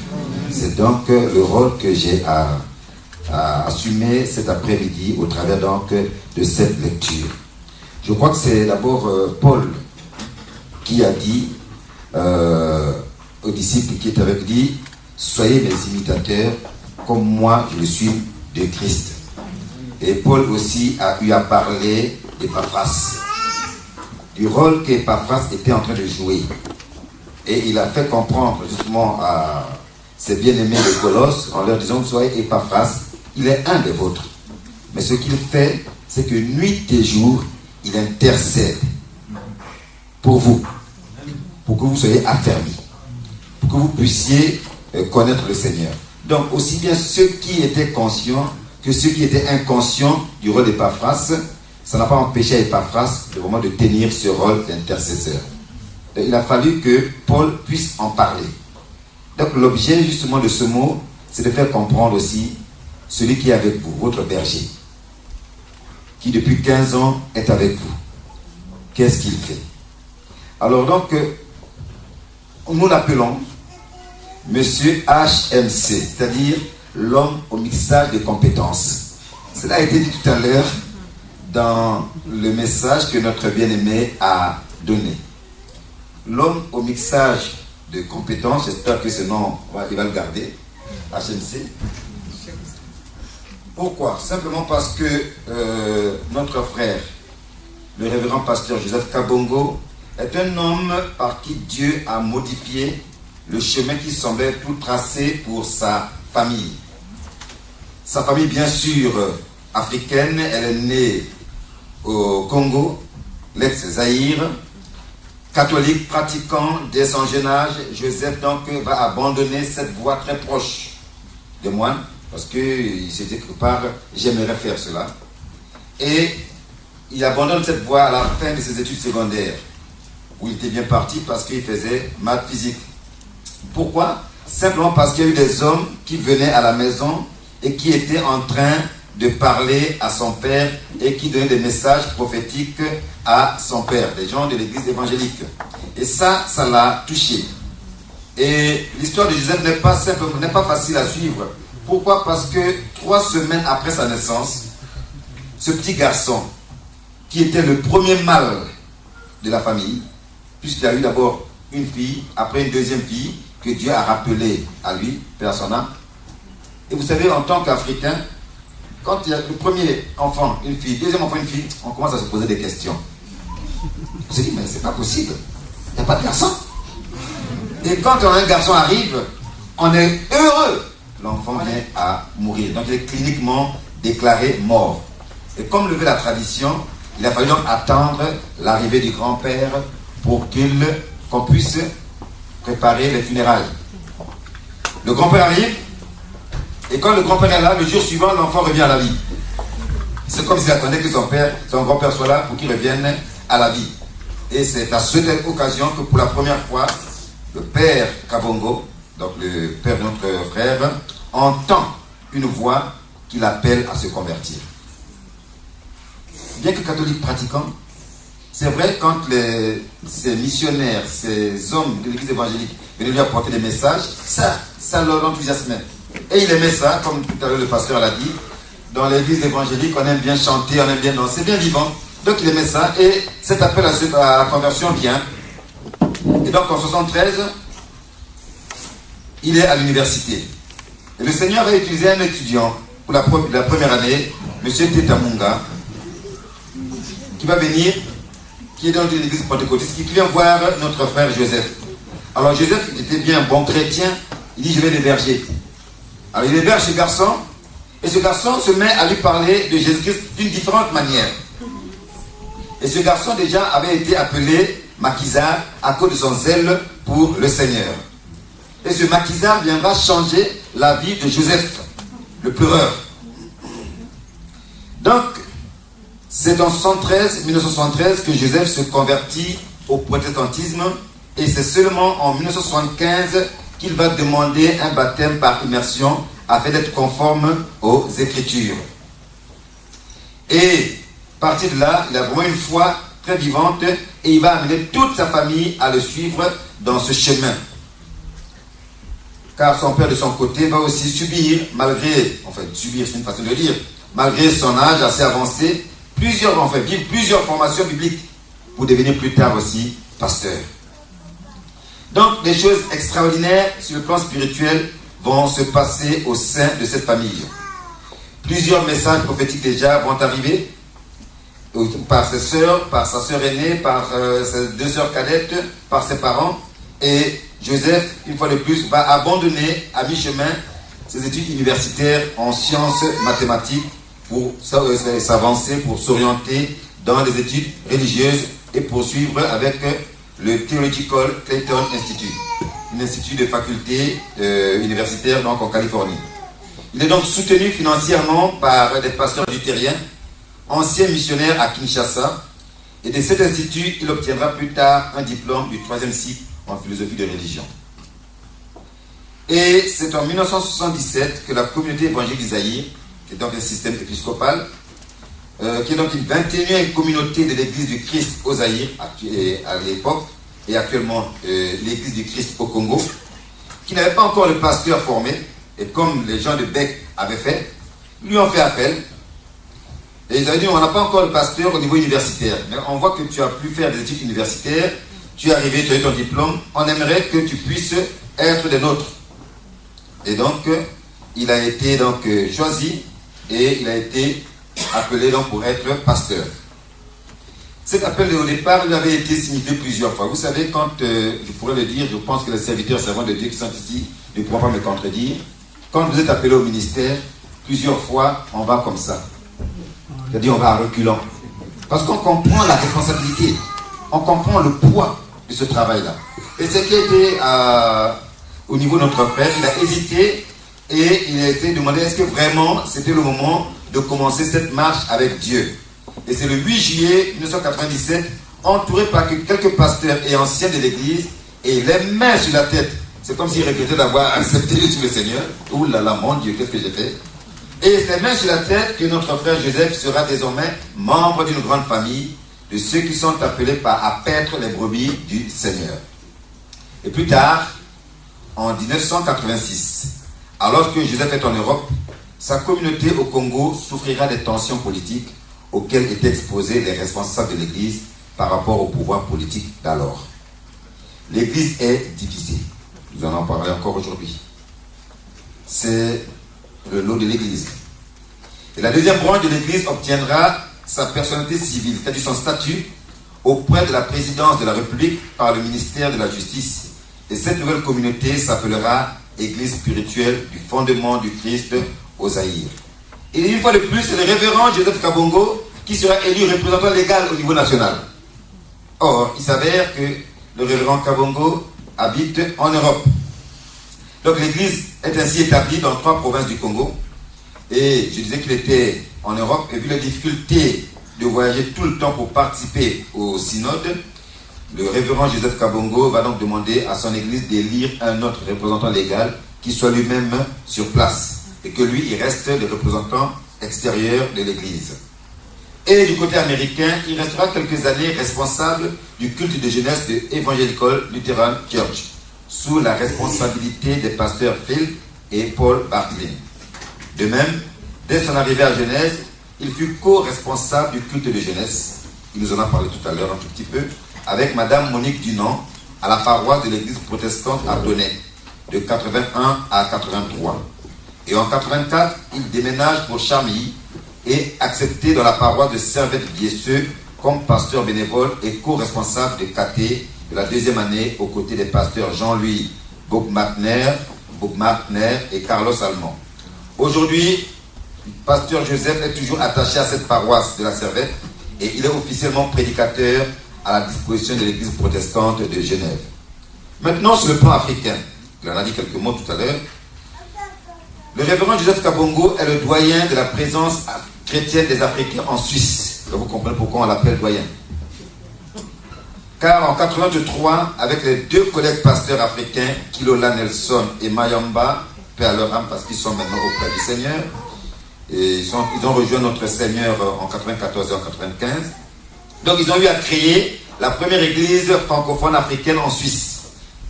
G: C'est donc le rôle que j'ai à assumer cet après-midi au travers donc de cette lecture. Je crois que c'est d'abord Paul qui a dit aux disciples qui étaient avec lui, soyez mes imitateurs comme moi je le suis de Christ. Et Paul aussi a eu à parler d'Épaphras, du rôle qu'Épaphras était en train de jouer. Et il a fait comprendre justement à ses bien-aimés de Colosse en leur disant, soyez Épaphras, il est un des vôtres. Mais ce qu'il fait, c'est que nuit et jour, il intercède pour vous, pour que vous soyez affermis, pour que vous puissiez connaître le Seigneur. Donc, aussi bien ceux qui étaient conscients que ceux qui étaient inconscients du rôle d'Épaphras, ça n'a pas empêché Épaphras de vraiment de tenir ce rôle d'intercesseur. Il a fallu que Paul puisse en parler. Donc, l'objet justement de ce mot, c'est de faire comprendre aussi celui qui est avec vous, votre berger, qui depuis 15 ans est avec vous. Qu'est-ce qu'il fait? Alors donc, nous l'appelons Monsieur HMC, c'est-à-dire l'homme au mixage de compétences. Cela a été dit tout à l'heure dans le message que notre bien-aimé a donné. L'homme au mixage de compétences, j'espère que ce nom, il va le garder, HMC. Pourquoi? Simplement parce que notre frère, le révérend pasteur Joseph Kabongo, est un homme par qui Dieu a modifié le chemin qui semblait tout tracé pour sa famille. Sa famille, bien sûr, africaine, elle est née au Congo, l'ex-Zaïre, catholique, pratiquant dès son jeune âge. Joseph donc va abandonner cette voie très proche des moines, parce qu'il s'est dit quelque part, j'aimerais faire cela. Et il abandonne cette voie à la fin de ses études secondaires, où il était bien parti parce qu'il faisait maths physique. Pourquoi? Simplement parce qu'il y a eu des hommes qui venaient à la maison et qui étaient en train de parler à son père et qui donnaient des messages prophétiques à son père, des gens de l'église évangélique. Et ça l'a touché. Et l'histoire de Joseph n'est pas simple, n'est pas facile à suivre. Pourquoi? Parce que 3 semaines après sa naissance, ce petit garçon, qui était le premier mâle de la famille, puisqu'il a eu d'abord une fille, après une deuxième fille, que Dieu a rappelé à lui, Père son âme. Et vous savez, en tant qu'Africain, quand il y a le premier enfant, une fille, deuxième enfant, une fille, on commence à se poser des questions. On se dit, mais c'est pas possible, il n'y a pas de garçon. Et quand un garçon arrive, on est heureux. L'enfant vient à mourir. Donc il est cliniquement déclaré mort. Et comme le veut la tradition, il a fallu donc attendre l'arrivée du grand-père pour qu'on puisse préparer les funérailles. Le grand-père arrive, et quand le grand-père est là, le jour suivant, l'enfant revient à la vie. C'est comme s'il attendait que son grand-père soit là pour qu'il revienne à la vie. Et c'est à cette occasion que pour la première fois, le père Kabongo, donc le père de notre frère, entend une voix qui l'appelle à se convertir. Bien que catholique pratiquant, c'est vrai quand ces missionnaires, ces hommes de l'église évangélique venaient lui apporter des messages, ça l'enthousiasmait. Et il aimait ça, comme tout à l'heure le pasteur l'a dit. Dans l'église évangélique, on aime bien chanter, on aime bien danser, c'est bien vivant. Donc il aimait ça, et cet appel à la conversion vient. Et donc en 73, il est à l'université. Et le Seigneur a utilisé un étudiant pour la première année, M. Tetamunga, qui va venir, qui est dans une église pentecôtiste, qui vient voir notre frère Joseph. Alors Joseph, il était bien un bon chrétien, il dit je vais l'héberger. Alors il héberge ce garçon, Et ce garçon se met à lui parler de Jésus-Christ d'une différente manière. Et ce garçon déjà avait été appelé maquisard à cause de son zèle pour le Seigneur. Et ce maquisard viendra changer la vie de Joseph, le pleureur. Donc, c'est en 1973 que Joseph se convertit au protestantisme et c'est seulement en 1975 qu'il va demander un baptême par immersion afin d'être conforme aux Écritures. Et à partir de là, il a vraiment une foi très vivante et il va amener toute sa famille à le suivre dans ce chemin. Car son père de son côté va aussi subir, subir c'est une façon de dire, malgré son âge assez avancé, vivre plusieurs formations bibliques pour devenir plus tard aussi pasteur. Donc des choses extraordinaires sur le plan spirituel vont se passer au sein de cette famille. Plusieurs messages prophétiques déjà vont arriver par ses sœurs, par sa sœur aînée, par ses deux sœurs cadettes, par ses parents. Et Joseph, une fois de plus, va abandonner à mi-chemin ses études universitaires en sciences mathématiques pour s'avancer, pour s'orienter dans les études religieuses et poursuivre avec le Theological Clayton Institute, un institut de faculté universitaire donc en Californie. Il est donc soutenu financièrement par des pasteurs luthériens, anciens missionnaires à Kinshasa, et de cet institut, il obtiendra plus tard un diplôme du 3e cycle en philosophie de religion. Et c'est en 1977 que la communauté évangélique du Zaïre, qui est donc un système épiscopal, qui est donc une 21e communauté de l'Église du Christ au Zaïre à l'époque, et actuellement l'Église du Christ au Congo, qui n'avait pas encore le pasteur formé, et comme les gens de Bec avaient fait, lui ont fait appel. Et ils avaient dit, on n'a pas encore le pasteur au niveau universitaire, mais on voit que tu as pu faire des études universitaires, tu es arrivé, tu as eu ton diplôme, on aimerait que tu puisses être des nôtres. Et donc, il a été donc choisi et il a été appelé donc pour être pasteur. Cet appel au départ lui avait été signifié plusieurs fois. Vous savez, quand, je pourrais le dire, je pense que les serviteurs servants de Dieu qui sont ici ne pourront pas me contredire, quand vous êtes appelé au ministère, plusieurs fois, on va comme ça. C'est-à-dire, on va à reculant. Parce qu'on comprend la responsabilité, on comprend le poids de ce travail-là. Et ce qui a été au niveau de notre frère, il a hésité et il a été demandé est-ce que vraiment c'était le moment de commencer cette marche avec Dieu. Et c'est le 8 juillet 1997, entouré par quelques pasteurs et anciens de l'église, et les mains sur la tête. C'est comme s'il regrettait d'avoir accepté de suivre le Seigneur. Ouh là là, mon Dieu, qu'est-ce que j'ai fait? Et c'est les mains sur la tête que notre frère Joseph sera désormais membre d'une grande famille de ceux qui sont appelés à paître les brebis du Seigneur. Et plus tard, en 1986, alors que Joseph est en Europe, sa communauté au Congo souffrira des tensions politiques auxquelles étaient exposés les responsables de l'Église par rapport au pouvoir politique d'alors. L'Église est divisée. Nous en parlons encore aujourd'hui. C'est le lot de l'Église. Et la deuxième branche de l'Église obtiendra sa personnalité civile, c'est-à-dire son statut, auprès de la présidence de la République par le ministère de la Justice. Et cette nouvelle communauté s'appellera Église spirituelle du fondement du Christ au Zaïre. Et une fois de plus, c'est le révérend Joseph Kabongo qui sera élu représentant légal au niveau national. Or, il s'avère que le révérend Kabongo habite en Europe. Donc l'église est ainsi établie dans 3 provinces du Congo. Et je disais qu'il était en Europe, et vu la difficulté de voyager tout le temps pour participer au synode, le révérend Joseph Kabongo va donc demander à son église d'élire un autre représentant légal qui soit lui-même sur place et que lui, il reste le représentant extérieur de l'église. Et du côté américain, il restera quelques années responsable du culte de jeunesse de Evangelical Lutheran Church, sous la responsabilité des pasteurs Phil et Paul Bartley. De même, dès son arrivée à Genèse, il fut co-responsable du culte de jeunesse, il nous en a parlé tout à l'heure un tout petit peu, avec Madame Monique Dunant, à la paroisse de l'église protestante à Donnet, de 81 à 83. Et en 84, il déménage pour Charmilly et accepté dans la paroisse de Servette-Biesseux comme pasteur bénévole et co-responsable de caté de la 2e année aux côtés des pasteurs Jean-Louis Bogmartner et Carlos Allemand. Aujourd'hui, Pasteur Joseph est toujours attaché à cette paroisse de la Servette et il est officiellement prédicateur à la disposition de l'église protestante de Genève. Maintenant, sur le plan africain, il en a dit quelques mots tout à l'heure. Le révérend Joseph Kabongo est le doyen de la présence chrétienne des Africains en Suisse. Vous comprenez pourquoi on l'appelle doyen. Car en 1983, avec les deux collègues pasteurs africains, Kilola Nelson et Mayamba, paix à leur âme parce qu'ils sont maintenant auprès du Seigneur, et ils ont rejoint notre Seigneur en 94 et en 95. Donc ils ont eu à créer la première église francophone africaine en Suisse,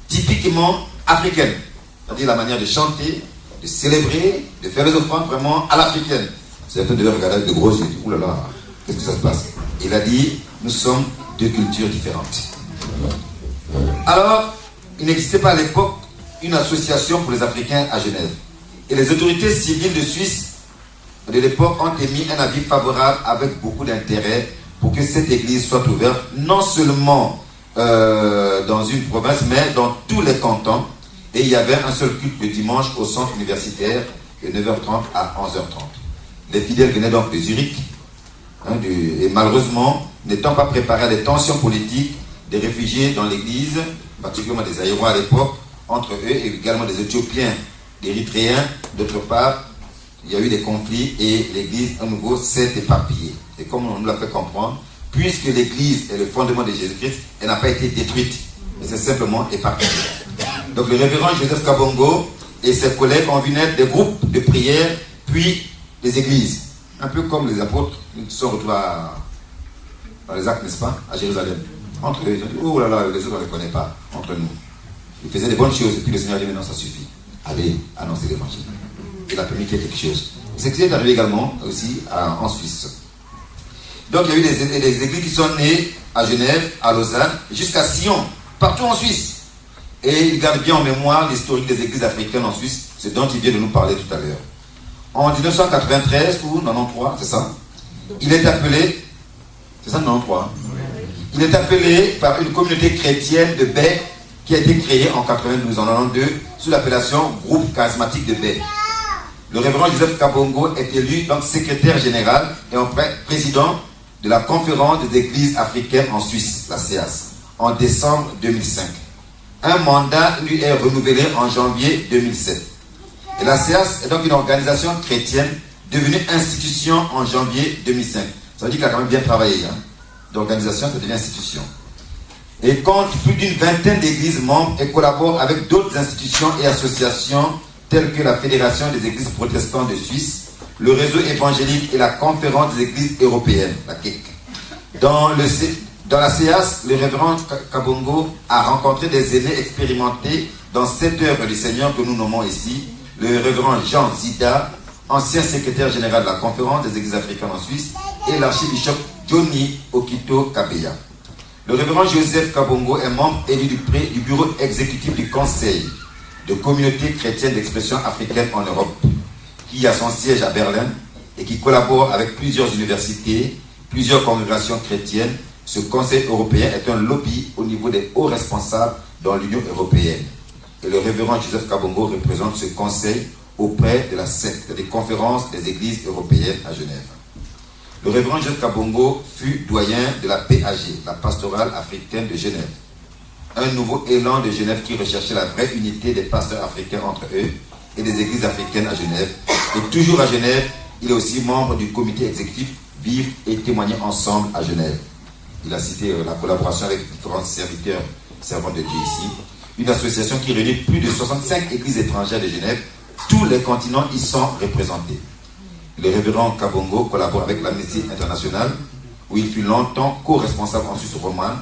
G: typiquement africaine. C'est-à-dire la manière de chanter, de célébrer, de faire les offrandes vraiment à l'africaine. Certains devaient regarder avec de gros yeux. Ouh là là, qu'est-ce que ça se passe? Il a dit, nous sommes deux cultures différentes. Alors, il n'existait pas à l'époque une association pour les Africains à Genève. Et les autorités civiles de Suisse de l'époque ont émis un avis favorable avec beaucoup d'intérêt pour que cette église soit ouverte, non seulement dans une province, mais dans tous les cantons. Et il y avait un seul culte le dimanche au centre universitaire de 9h30 à 11h30. Les fidèles venaient donc de Zurich, et malheureusement, n'étant pas préparés à des tensions politiques, des réfugiés dans l'église, particulièrement des Aïrois à l'époque, entre eux et également des Éthiopiens, des Érythréens, d'autre part, il y a eu des conflits et l'église à nouveau s'est éparpillée. Et comme on nous l'a fait comprendre, puisque l'église est le fondement de Jésus-Christ, elle n'a pas été détruite, mais c'est simplement éparpillée. Donc le révérend Joseph Kabongo et ses collègues ont vu naître des groupes de prière, puis des églises. Un peu comme les apôtres qui sont retrouvés dans les Actes, n'est-ce pas, à Jérusalem. Entre eux, ils ont dit, oh là là, les autres on ne les connaît pas, entre nous. Ils faisaient des bonnes choses, et puis le Seigneur a dit, maintenant ça suffit. Allez, annoncer l'évangile. Il a permis qu'il y ait quelque chose. C'est ce qui est arrivé également aussi en Suisse. Donc il y a eu des églises qui sont nées à Genève, à Lausanne, jusqu'à Sion, partout en Suisse. Et il garde bien en mémoire l'historique des églises africaines en Suisse, c'est dont il vient de nous parler tout à l'heure. En 1993 ou 93, c'est ça, il est appelé, c'est ça 93, il est appelé par une communauté chrétienne de Baie qui a été créée en 92, en 92, sous l'appellation Groupe Charismatique de Baie. Le révérend Joseph Kabongo est élu donc secrétaire général et président de la conférence des églises africaines en Suisse, la CEAS, en décembre 2005. Un mandat lui est renouvelé en janvier 2007. Et la CEAS est donc une organisation chrétienne devenue institution en janvier 2005. Ça veut dire qu'il a quand même bien travaillé. D'organisation, ça devient institution. Et compte plus d'une vingtaine d'églises membres et collabore avec d'autres institutions et associations telles que la Fédération des Églises protestantes de Suisse, le réseau évangélique et la Conférence des Églises européennes, la CEC. Dans la CEAS, le révérend Kabongo a rencontré des aînés expérimentés dans cette œuvre du Seigneur que nous nommons ici, le révérend Jean Zida, ancien secrétaire général de la Conférence des Églises africaines en Suisse, et l'archibishop Johnny Okito Kabeya. Le révérend Joseph Kabongo est membre élu du bureau exécutif du Conseil de communauté chrétienne d'expression africaine en Europe, qui a son siège à Berlin et qui collabore avec plusieurs universités, plusieurs congrégations chrétiennes. Ce Conseil européen est un lobby au niveau des hauts responsables dans l'Union européenne. Et le révérend Joseph Kabongo représente ce conseil auprès de la secte des conférences des églises européennes à Genève. Le révérend Joseph Kabongo fut doyen de la PAG, la pastorale africaine de Genève. Un nouveau élan de Genève qui recherchait la vraie unité des pasteurs africains entre eux et des églises africaines à Genève. Et toujours à Genève, il est aussi membre du comité exécutif Vivre et témoigner ensemble à Genève. Il a cité la collaboration avec différents servants de Dieu ici. Une association qui réunit plus de 65 églises étrangères de Genève. Tous les continents y sont représentés. Le révérend Kabongo collabore avec l'Amnesty International, où il fut longtemps co-responsable en Suisse romande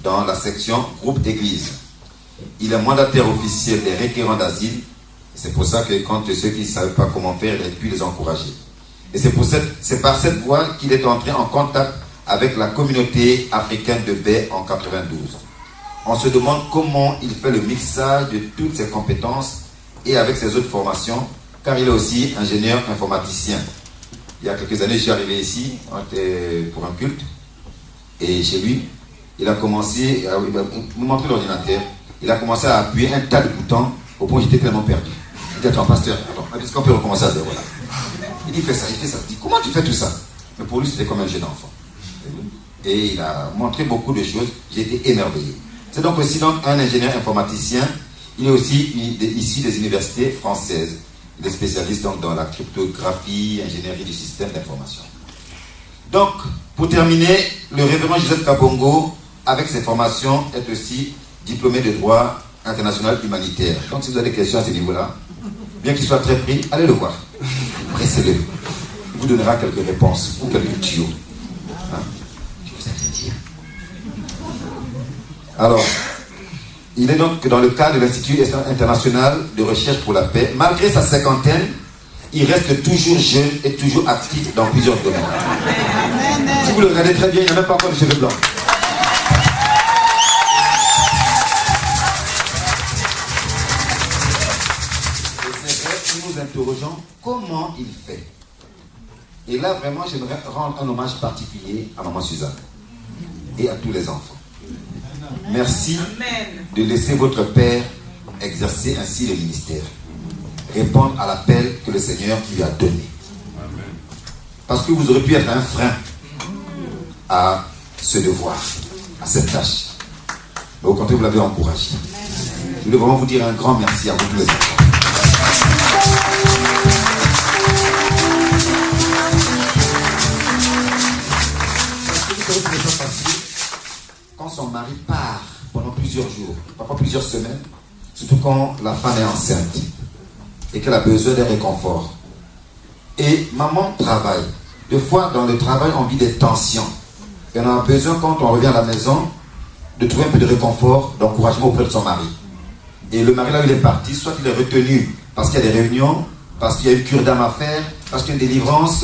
G: dans la section groupe d'église. Il est mandataire officiel des requérants d'asile. C'est pour ça que quand ceux qui ne savent pas comment faire, il a pu les encourager. Et c'est par cette voie qu'il est entré en contact avec la communauté africaine de Baie en 92. On se demande comment il fait le mixage de toutes ses compétences et avec ses autres formations, car il est aussi ingénieur informaticien. Il y a quelques années, je suis arrivé ici pour un culte, et chez lui, il a commencé, il m'a montré l'ordinateur, il a commencé à appuyer un tas de boutons, au point où j'étais tellement perdu. Il dit, attends, pasteur, est-ce qu'on peut recommencer à zéro là? Il fait ça, il fait ça. Il dit, comment tu fais tout ça? Mais pour lui, c'était comme un jeune enfant. Et il a montré beaucoup de choses. J'ai été émerveillé. C'est donc aussi un ingénieur informaticien. Il est aussi issu des universités françaises. Il est spécialiste donc dans la cryptographie, ingénierie du système d'information. Donc, pour terminer, le révérend Joseph Kabongo, avec ses formations, est aussi diplômé de droit international humanitaire. Donc, si vous avez des questions à ce niveau-là, bien qu'il soit très pris, allez le voir. Pressez-le. Il vous donnera quelques réponses ou quelques tuyaux. Hein? Je vous ai dit. Alors, il est donc dans le cadre de l'Institut international de recherche pour la paix. Malgré sa cinquantaine, il reste toujours jeune et toujours actif dans plusieurs domaines. Si vous le regardez très bien, il n'a même pas encore de cheveux blancs. Et c'est vrai que nous nous interrogeons comment il fait. Et là, vraiment, j'aimerais rendre un hommage particulier à Maman Suzanne et à tous les enfants. Merci de laisser votre Père exercer ainsi le ministère. Répondre à l'appel que le Seigneur lui a donné. Parce que vous aurez pu être un frein à ce devoir, à cette tâche. Mais au contraire, vous l'avez encouragé. Je voulais vraiment vous dire un grand merci à vous tous les enfants. Quand son mari part pendant plusieurs jours, parfois plusieurs semaines, surtout quand la femme est enceinte et qu'elle a besoin d'un réconfort. Et maman travaille. Des fois, dans le travail, on vit des tensions. Et on a besoin, quand on revient à la maison, de trouver un peu de réconfort, d'encouragement auprès de son mari. Et le mari, là où il est parti, soit il est retenu parce qu'il y a des réunions, parce qu'il y a une cure d'âme à faire, parce qu'il y a une délivrance,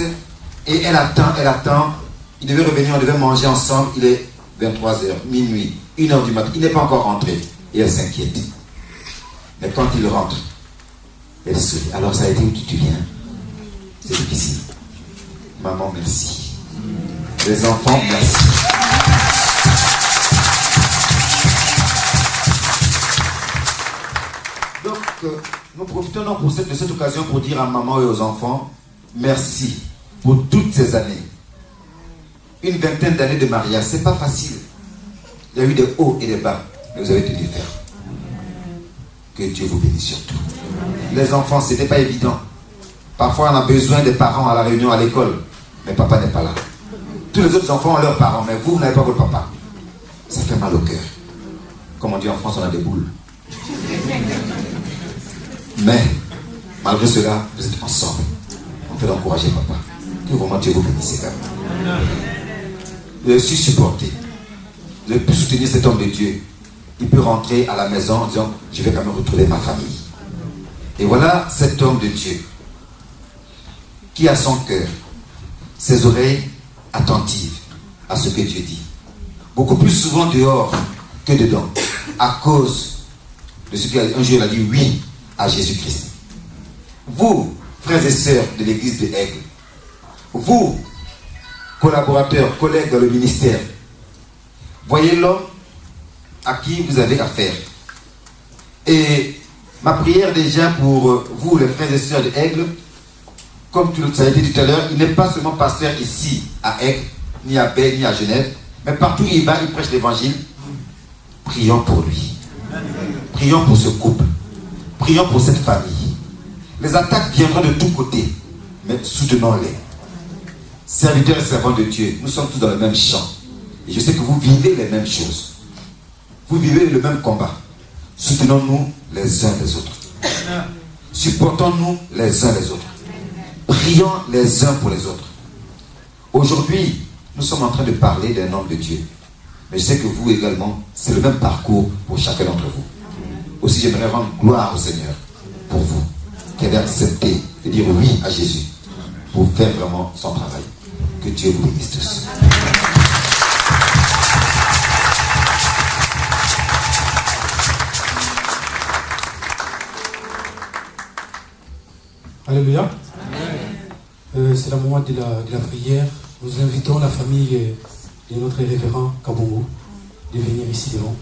G: et elle attend. Il devait revenir, on devait manger ensemble, il est 23h, minuit, 1h du matin, il n'est pas encore rentré. Et elle s'inquiète. Mais quand il rentre, elle sourit. Alors ça a été où tu viens? C'est difficile. Maman, merci. Les enfants, merci. Donc, nous profitons donc de cette occasion pour dire à maman et aux enfants, merci pour toutes ces années. Une vingtaine d'années de mariage, c'est pas facile. Il y a eu des hauts et des bas, mais vous avez tenu ferme. Que Dieu vous bénisse surtout. Les enfants, c'était pas évident. Parfois, on a besoin des parents à la réunion à l'école, mais papa n'est pas là. Tous les autres enfants ont leurs parents, mais vous n'avez pas votre papa. Ça fait mal au cœur. Comme on dit en France, on a des boules. Mais, malgré cela, vous êtes ensemble. On peut l'encourager, papa. Que vraiment Dieu vous bénisse. Vous avez su supporter. Vous avez pu soutenir cet homme de Dieu. Il peut rentrer à la maison en disant, je vais quand même retrouver ma famille. Et voilà cet homme de Dieu qui a son cœur, ses oreilles attentives à ce que Dieu dit. Beaucoup plus souvent dehors que dedans. À cause de ce qu'un jour il a dit oui à Jésus-Christ. Vous, frères et sœurs de l'église de Aigle, vous, collaborateurs, collègues dans le ministère, voyez l'homme à qui vous avez affaire. Et ma prière déjà pour vous, les frères et sœurs de Aigle, comme ça a été dit tout à l'heure, il n'est pas seulement pasteur ici à Aigle, ni à Baie, ni à Genève, mais partout où il va, il prêche l'évangile. Prions pour lui. Prions pour ce couple. Prions pour cette famille. Les attaques viendront de tous côtés, mais soutenons-les. Serviteurs et servants de Dieu, nous sommes tous dans le même champ. Et je sais que vous vivez les mêmes choses. Vous vivez le même combat. Soutenons-nous les uns les autres. Supportons-nous les uns les autres. Prions les uns pour les autres. Aujourd'hui, nous sommes en train de parler d'un homme de Dieu. Mais je sais que vous également, c'est le même parcours pour chacun d'entre vous. Aussi, j'aimerais rendre gloire au Seigneur pour vous, qui avez accepté de dire oui à Jésus pour faire vraiment son travail. Que Dieu vous bénisse tous.
B: Alléluia. C'est le moment de la prière. Nous invitons la famille de notre révérend Kabongo de venir ici devant.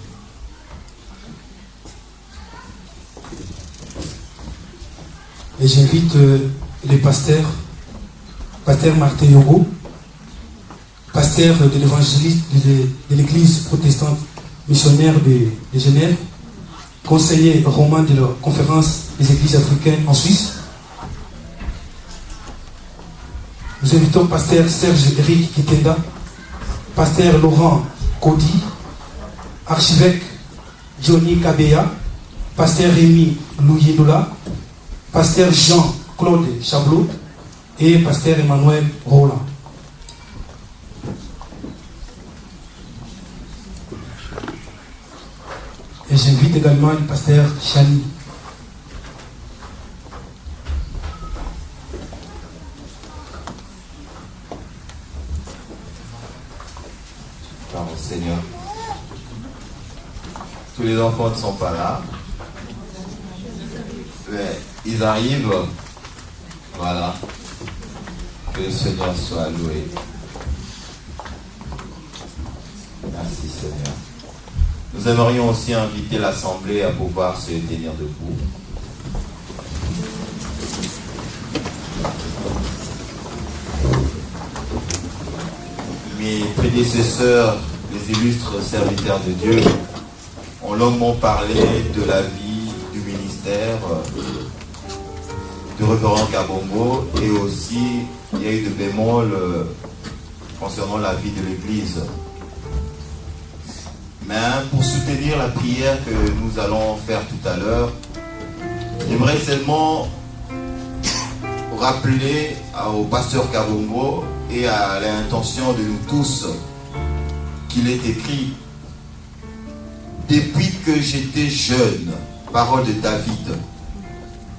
B: Et j'invite les pasteurs pasteur Martin Yogo, pasteur de l'évangéliste de l'église protestante missionnaire de Genève, conseiller romain de la conférence des églises africaines en Suisse. Nous invitons pasteur Serge Eric Kitenda, pasteur Laurent Cody, archevêque Johnny Kabeya, pasteur Rémi Louyedoula, pasteur Jean-Claude Chablot et pasteur Emmanuel Roland. Et j'invite également le pasteur Chani.
H: Pardon, Seigneur. Tous les enfants ne sont pas là. Mais ils arrivent. Voilà. Que le Seigneur soit loué. Merci Seigneur. Nous aimerions aussi inviter l'Assemblée à pouvoir se tenir debout. Mes prédécesseurs, les illustres serviteurs de Dieu, ont longuement parlé de la vie, du ministère du révérend Kabongo, et aussi il y a eu de bémol concernant la vie de l'Église. Mais pour soutenir la prière que nous allons faire tout à l'heure, j'aimerais seulement rappeler au pasteur Kabongo et à l'intention de nous tous qu'il est écrit: depuis que j'étais jeune, parole de David,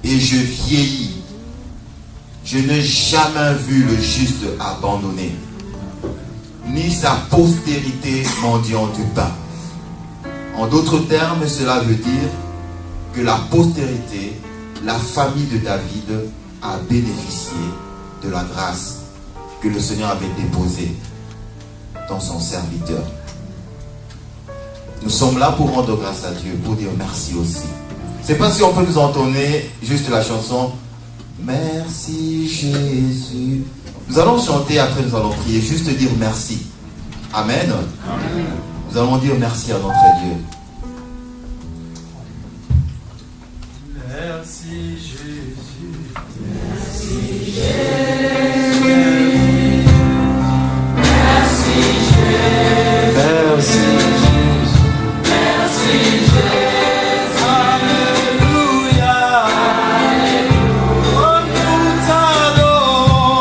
H: et je vieillis, je n'ai jamais vu le juste abandonné, ni sa postérité mendiant du pain. En d'autres termes, cela veut dire que la postérité, la famille de David, a bénéficié de la grâce que le Seigneur avait déposée dans son serviteur. Nous sommes là pour rendre grâce à Dieu, pour dire merci aussi. Je ne sais pas si on peut nous entonner juste la chanson « Merci Jésus ». Nous allons chanter, après nous allons prier, juste dire merci. Amen. Amen. Nous allons dire merci à notre Dieu.
E: Merci Jésus. Merci Jésus. Merci Jésus. Merci Jésus. Merci Jésus. Alléluia. Oh, nous t'adorons.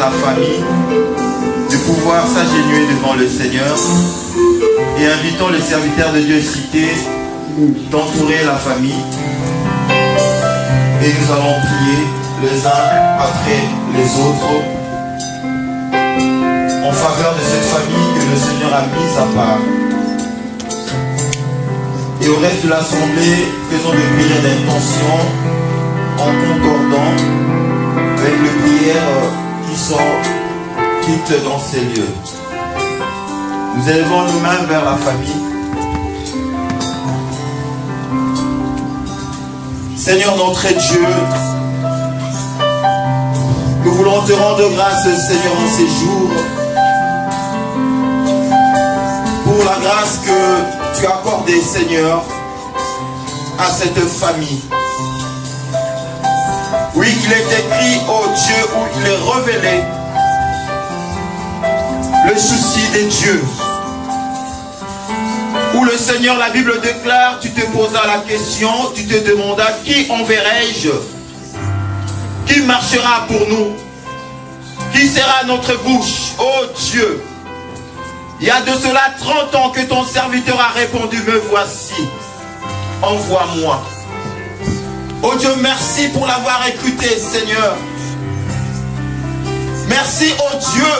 H: la famille de pouvoir s'agenouiller devant le Seigneur et invitons les serviteurs de Dieu cités d'entourer la famille et nous allons prier les uns après les autres faveur de cette famille que le Seigneur a mise à part. Et au reste de l'assemblée, faisons des prières d'intention en concordant avec les prières qui sont dites dans ces lieux. Nous élevons nos mains vers la famille. Seigneur notre Dieu, nous voulons te rendre grâce, Seigneur, en ces jours, pour la grâce que tu as accordée, Seigneur, à cette famille. Oui, il est écrit, ô Dieu, où il est révélé le souci des dieux. Où le Seigneur, la Bible déclare, tu te posas la question, tu te demandas, qui enverrai-je? Qui marchera pour nous? Qui sera notre bouche? Oh Dieu, il y a de cela 30 ans que ton serviteur a répondu, me voici, envoie-moi. Oh Dieu, merci pour l'avoir écouté, Seigneur. Merci, oh Dieu,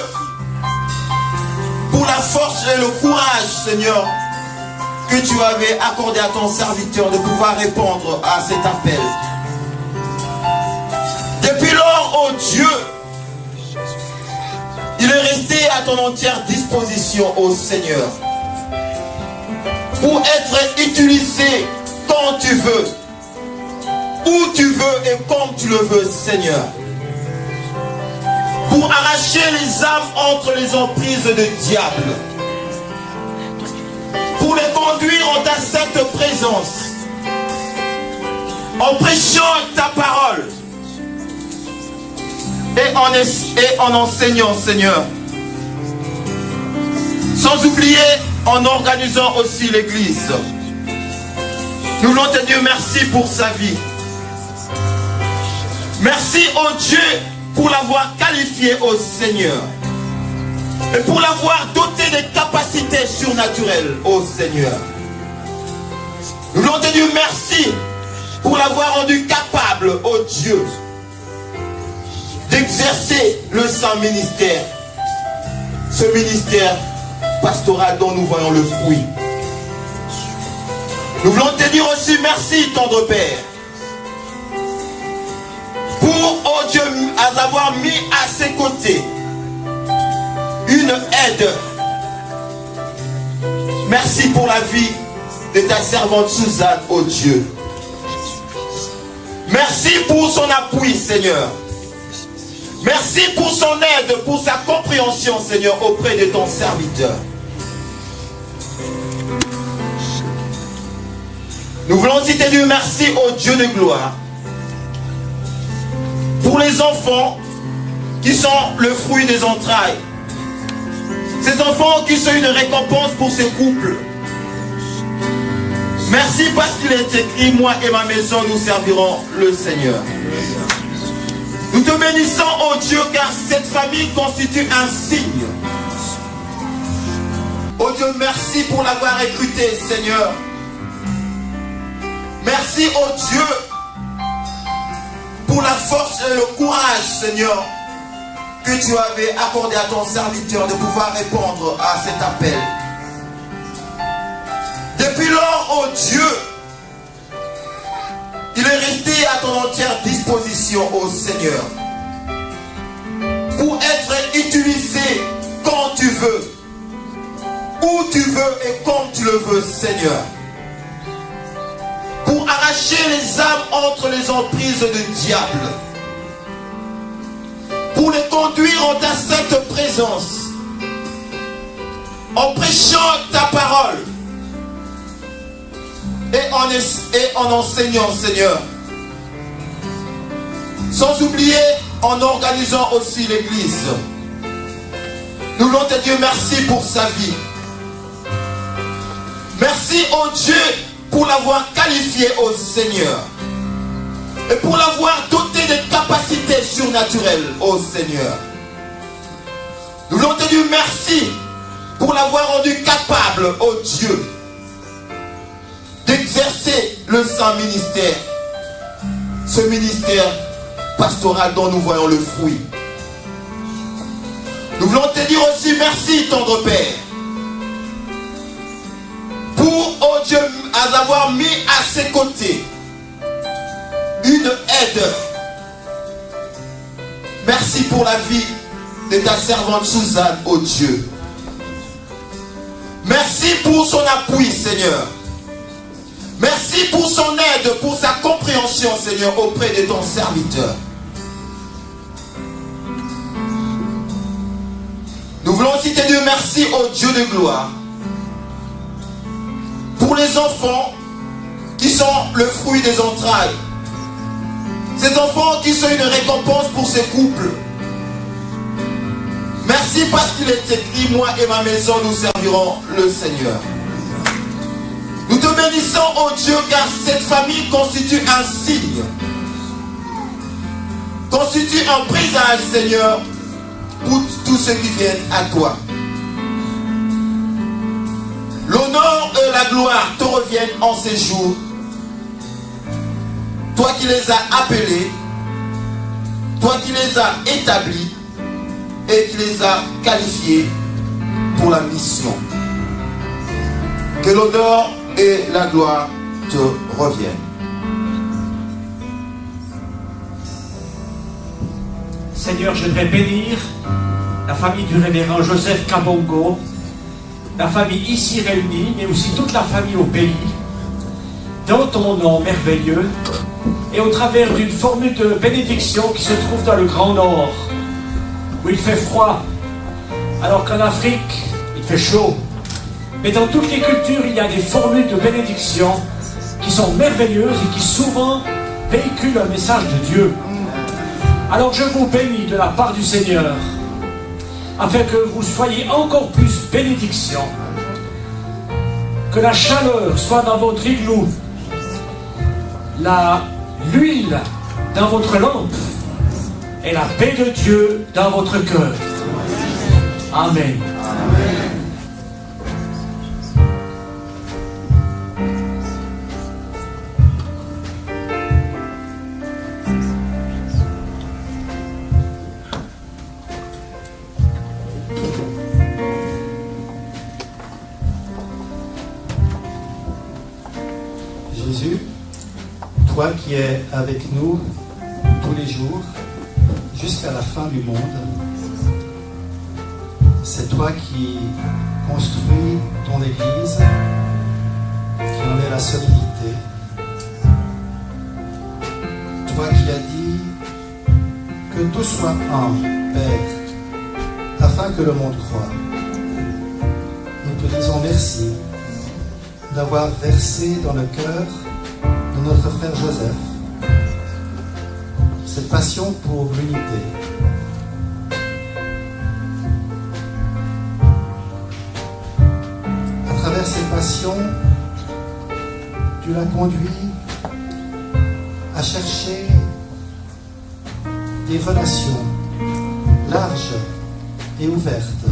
H: pour la force et le courage, Seigneur, que tu avais accordé à ton serviteur de pouvoir répondre à cet appel. Depuis lors, oh Dieu, il est resté à ton entière disposition, ô Seigneur, pour être utilisé quand tu veux, où tu veux et comme tu le veux, Seigneur, pour arracher les âmes entre les emprises du diable, pour les conduire en ta sainte présence, en prêchant ta parole et en enseignant, Seigneur. Sans oublier en organisant aussi l'église. Nous voulons te dire merci pour sa vie. Merci, oh Dieu, pour l'avoir qualifié au Seigneur. Et pour l'avoir doté des capacités surnaturelles, ô Seigneur. Nous voulons te dire merci pour l'avoir rendu capable, ô Dieu, d'exercer le saint ministère. Ce ministère pastoral dont nous voyons le fruit. Nous voulons te dire aussi merci, tendre Père, pour, oh Dieu, avoir mis à ses côtés une aide. Merci pour la vie de ta servante Suzanne, oh Dieu. Merci pour son appui, Seigneur. Merci pour son aide, pour sa compréhension, Seigneur, auprès de ton serviteur. Nous voulons aussi te dire merci, ô Dieu de gloire, pour les enfants qui sont le fruit des entrailles. Ces enfants qui sont une récompense pour ce couple. Merci parce qu'il est écrit, moi et ma maison, nous servirons le Seigneur. Nous te bénissons, ô Dieu, car cette famille constitue un signe. Ô Dieu, merci pour l'avoir écouté, Seigneur. Merci, ô Dieu, pour la force et le courage, Seigneur, que tu avais accordé à ton serviteur de pouvoir répondre à cet appel. Depuis lors, ô Dieu, il est resté à ton entière disposition, ô Seigneur, pour être utilisé quand tu veux, où tu veux et comme tu le veux, Seigneur, pour arracher les âmes entre les emprises du diable, pour les conduire en ta sainte présence, en prêchant ta parole et en enseignant, Seigneur. Sans oublier en organisant aussi l'église. Nous voulons te dire merci pour sa vie. Merci, ô Dieu, pour l'avoir qualifié au Seigneur. Et pour l'avoir doté des capacités surnaturelles, ô Seigneur. Nous voulons te dire merci pour l'avoir rendu capable, ô Dieu, d'exercer le saint ministère. Ce ministère pastoral dont nous voyons le fruit. Nous Nous voulons te dire aussi merci, tendre Père, pour, oh Dieu, avoir mis à ses côtés une aide. Merci pour la vie de ta servante Suzanne, oh Dieu. Merci pour son appui, Seigneur. Merci pour son aide, pour sa compréhension, Seigneur, auprès de ton serviteur. Nous voulons aussi te dire merci, oh Dieu de gloire, pour les enfants qui sont le fruit des entrailles. Ces enfants qui sont une récompense pour ces couples. Merci parce qu'il est écrit, moi et ma maison, nous servirons le Seigneur. Nous te bénissons, oh Dieu, car cette famille constitue un signe, constitue un présage, Seigneur, pour tous ceux qui viennent à toi. L'honneur et la gloire te reviennent en ces jours. Toi qui les as appelés, toi qui les as établis et qui les as qualifiés pour la mission. Que l'honneur et la gloire te reviennent.
I: Seigneur, je voudrais bénir la famille du révérend Joseph Kabongo, la famille ici réunie, mais aussi toute la famille au pays, dans ton nom merveilleux, et au travers d'une formule de bénédiction qui se trouve dans le Grand Nord, où il fait froid, alors qu'en Afrique, il fait chaud. Mais dans toutes les cultures, il y a des formules de bénédiction qui sont merveilleuses et qui souvent véhiculent un message de Dieu. Alors je vous bénis de la part du Seigneur, afin que vous soyez encore plus bénédiction, que la chaleur soit dans votre igloo, l'huile dans votre lampe et la paix de Dieu dans votre cœur. Amen.
J: Jésus, toi qui es avec nous tous les jours, jusqu'à la fin du monde, c'est toi qui construis ton Église, qui en est la solidité. Toi qui as dit que tout soit un, Père, afin que le monde croie. Nous te disons merci d'avoir versé dans le cœur de notre frère Joseph cette passion pour l'unité. À travers ces passions, tu l'as conduit à chercher des relations larges et ouvertes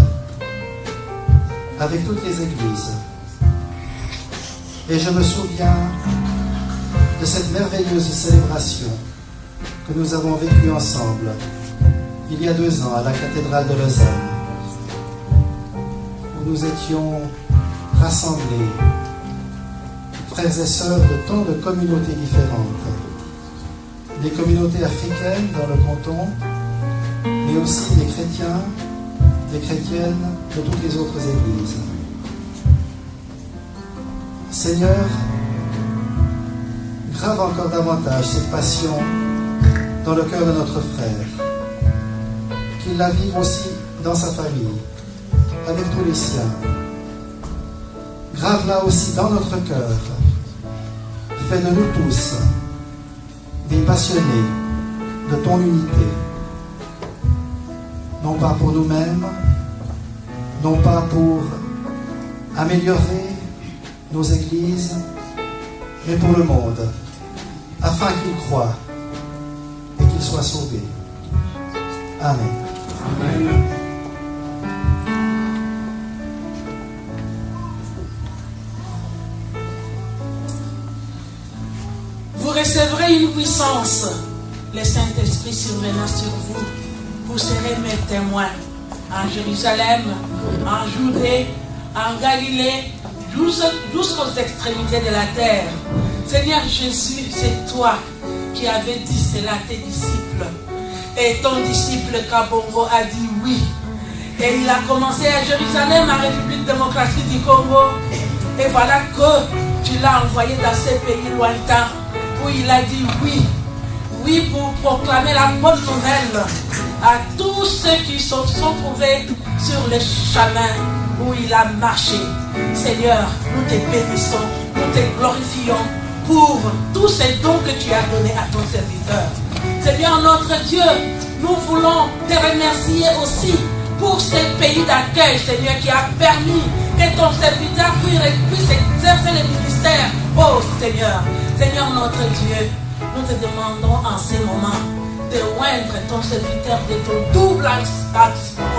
J: avec toutes les églises. Et je me souviens de cette merveilleuse célébration que nous avons vécue ensemble il y a 2 ans à la cathédrale de Lausanne, où nous étions rassemblés, frères et sœurs de tant de communautés différentes, des communautés africaines dans le canton, mais aussi des chrétiens, des chrétiennes de toutes les autres églises. Seigneur, grave encore davantage cette passion dans le cœur de notre frère, qu'il la vive aussi dans sa famille, avec tous les siens. Grave-la aussi dans notre cœur. Fais de nous tous des passionnés de ton unité, non pas pour nous-mêmes, non pas pour améliorer nos églises, mais pour le monde, afin qu'il croie et qu'il soit sauvé. Amen. Amen.
K: Vous recevrez une puissance, le Saint-Esprit survenant sur vous. Vous serez mes témoins en Jérusalem, en Judée, en Galilée, jusqu'aux extrémités de la terre. Seigneur Jésus, c'est toi qui avais dit cela à tes disciples. Et ton disciple Kabongo a dit oui. Et il a commencé à Jérusalem, en République démocratique du Congo. Et voilà que tu l'as envoyé dans ces pays lointains où il a dit oui. Oui, pour proclamer la bonne nouvelle à tous ceux qui se sont trouvés sur le chemin où il a marché. Seigneur, nous te bénissons, nous te glorifions pour tous ces dons que tu as donnés à ton serviteur. Seigneur notre Dieu, nous voulons te remercier aussi pour ces pays d'accueil, Seigneur, qui a permis que ton serviteur puisse exercer le ministère. Oh Seigneur, Seigneur notre Dieu, nous te demandons en ce moment de oindre ton serviteur de ton double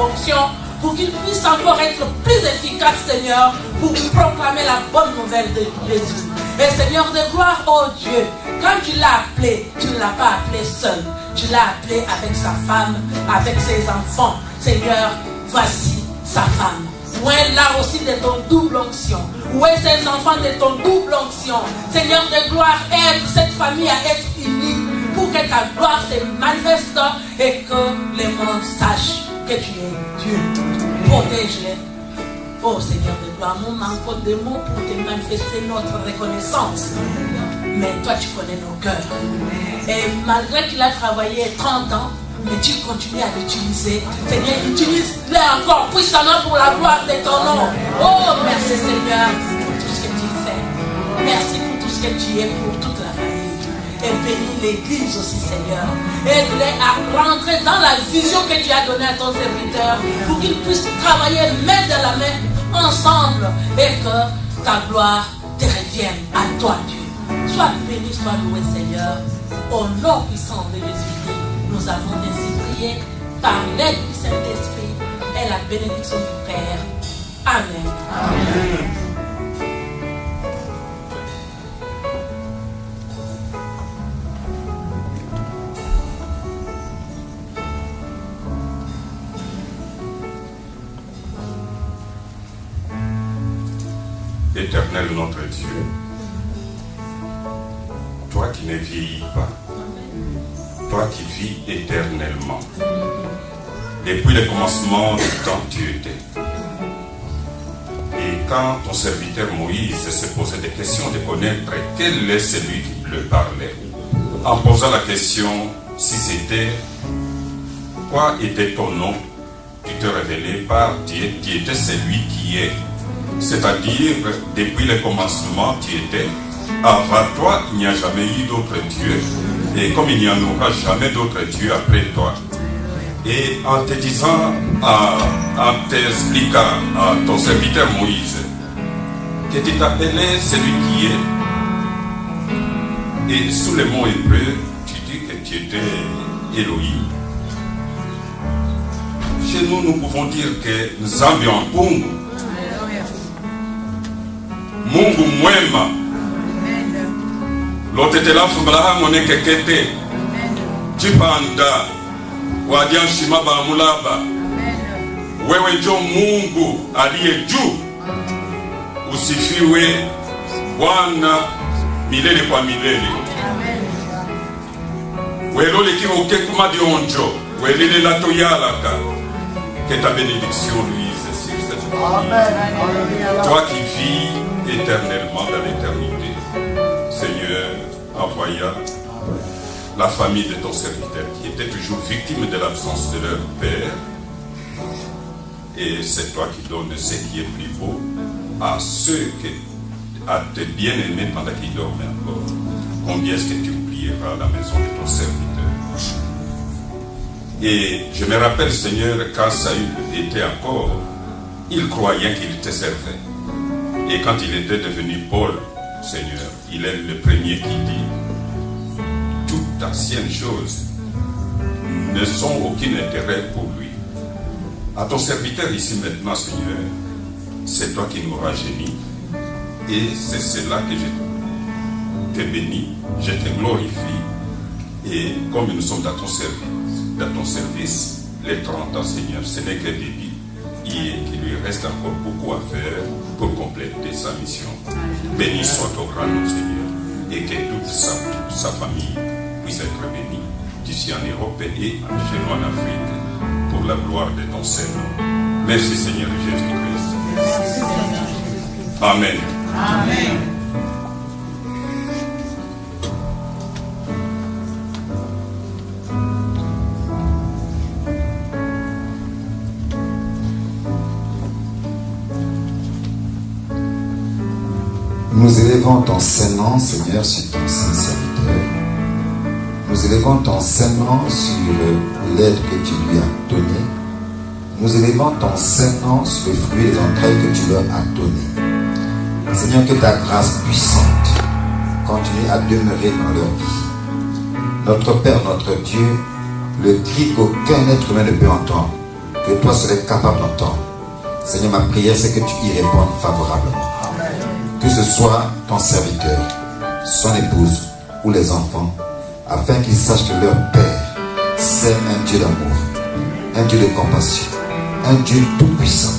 K: onction pour qu'il puisse encore être plus efficace, Seigneur, pour proclamer la bonne nouvelle de Jésus. Et Seigneur de gloire, oh Dieu, quand tu l'as appelé, tu ne l'as pas appelé seul. Tu l'as appelé avec sa femme, avec ses enfants. Seigneur, voici sa femme. Où est là aussi de ton double onction? Où est ses enfants de ton double onction? Seigneur de gloire, aide cette famille à être unie pour que ta gloire se manifeste et que le monde sache que tu es Dieu. Protège-les. Oh Seigneur de gloire, nous manquons de mots pour te manifester notre reconnaissance. Mais toi tu connais nos cœurs. Et malgré qu'il a travaillé 30 ans, mais tu continues à l'utiliser. Seigneur, utilise-le encore puissamment pour la gloire de ton nom. Oh, merci Seigneur pour tout ce que tu fais. Merci pour tout ce que tu es pour toute la famille. Et bénis l'église aussi, Seigneur. Aide-les à rentrer dans la vision que tu as donnée à ton serviteur pour qu'ils puissent travailler main dans la main ensemble et que ta gloire te revienne à toi, Dieu. Sois béni, sois loué, Seigneur. Au nom puissant de Jésus-Christ, nous avons ainsi prié par l'aide du Saint-Esprit et la bénédiction du Père. Amen. Amen.
L: Éternel notre Dieu, toi qui ne vieillis pas, toi qui vis éternellement, depuis le commencement du temps tu étais. Et quand ton serviteur Moïse se posait des questions de connaître quel est celui qui le parlait, en posant la question si c'était quoi était ton nom, tu te révélais par tu étais celui qui est. C'est-à-dire, depuis le commencement, tu étais. Avant toi, il n'y a jamais eu d'autre Dieu. Et comme il n'y en aura jamais d'autre Dieu après toi. Et en te disant, en t'expliquant à ton serviteur Moïse, que tu t'appelais celui qui est. Et sous le mot hébreu, tu dis que tu étais Elohim. Chez nous, nous pouvons dire que nous sommes en Congo. Mungu mwema lotetelafu Abrahamu nekekete chipanda wadianshima bamulaba wewe njo Mungu aliye juu, usifiwe Bwana milele kwa milele. Welole kiroke kumadi onjo welele la toyalaka, que ta bénédiction luise sur cette famille. Toi qui vis éternellement dans l'éternité, Seigneur, envoya la famille de ton serviteur qui était toujours victime de l'absence de leur père, et c'est toi qui donnes ce qui est plus beau à ceux à tes bien-aimés pendant qu'ils dormaient encore. Combien est-ce que tu oublieras la maison de ton serviteur? Et je me rappelle, Seigneur, quand Saül était encore, il croyait qu'il te servait. Et quand il était devenu Paul, Seigneur, il est le premier qui dit toutes anciennes choses ne sont aucun intérêt pour lui. À ton serviteur ici maintenant, Seigneur, c'est toi qui nous rajeunis. Et c'est cela que je te bénis, je te glorifie. Et comme nous sommes dans ton service, les 30 ans, Seigneur, ce n'est qu'un début. Et qu'il lui reste encore beaucoup à faire pour compléter sa mission. Béni soit ton grand nom, Seigneur, et que toute sa famille puisse être bénie, d'ici en Europe et chez nous en Afrique, pour la gloire de ton Seigneur. Merci, Seigneur Jésus-Christ. Amen.
K: Amen.
G: Nous élevons ton Saint-Nom, Seigneur, sur ton Saint-Serviteur. Nous élevons ton Saint-Nom sur l'aide que tu lui as donnée. Nous élevons ton Saint-Nom sur le fruit des entrailles que tu leur as donné. Seigneur, que ta grâce puissante continue à demeurer dans leur vie. Notre Père, notre Dieu, le cri qu'aucun être humain ne peut entendre, que toi serais capable d'entendre. Seigneur, ma prière, c'est que tu y répondes favorablement. Que ce soit ton serviteur, son épouse ou les enfants, afin qu'ils sachent que leur Père, c'est un Dieu d'amour, un Dieu de compassion, un Dieu tout-puissant,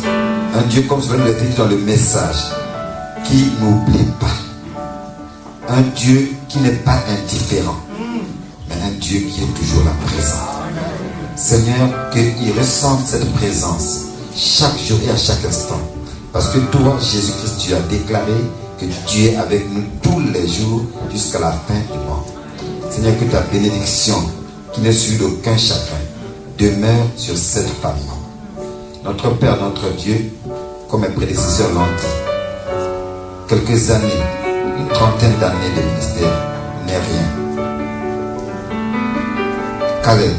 G: un Dieu comme cela nous l'était dit dans le message, qui n'oublie pas, un Dieu qui n'est pas indifférent, mais un Dieu qui est toujours là présent. Seigneur, qu'ils ressentent cette présence chaque jour et à chaque instant. Parce que toi, Jésus-Christ, tu as déclaré que tu es avec nous tous les jours jusqu'à la fin du monde. Seigneur, que ta bénédiction, qui n'est suivie d'aucun chagrin, demeure sur cette famille. Notre Père, notre Dieu, comme mes prédécesseurs l'ont dit, quelques années, une trentaine d'années de ministère n'est rien. Caleb,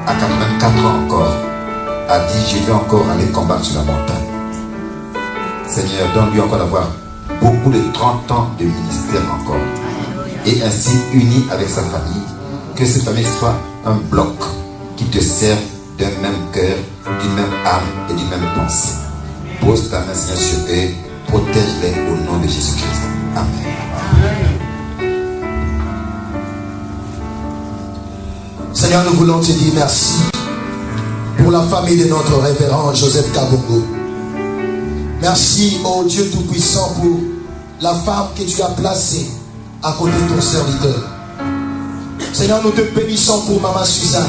G: à 84 ans encore, a dit, je vais encore aller combattre sur la montagne. Seigneur, donne-lui encore d'avoir beaucoup de 30 ans de ministère encore. Et ainsi, uni avec sa famille, que cette famille soit un bloc qui te serve d'un même cœur, d'une même âme et d'une même pensée. Pose ta main, Seigneur, sur eux, protège-les au nom de Jésus-Christ. Amen.
A: Seigneur, nous voulons te dire merci pour la famille de notre révérend Joseph Kabongo. Merci, oh Dieu Tout-Puissant, pour la femme que tu as placée à côté de ton serviteur. Seigneur, nous te bénissons pour Maman Suzanne,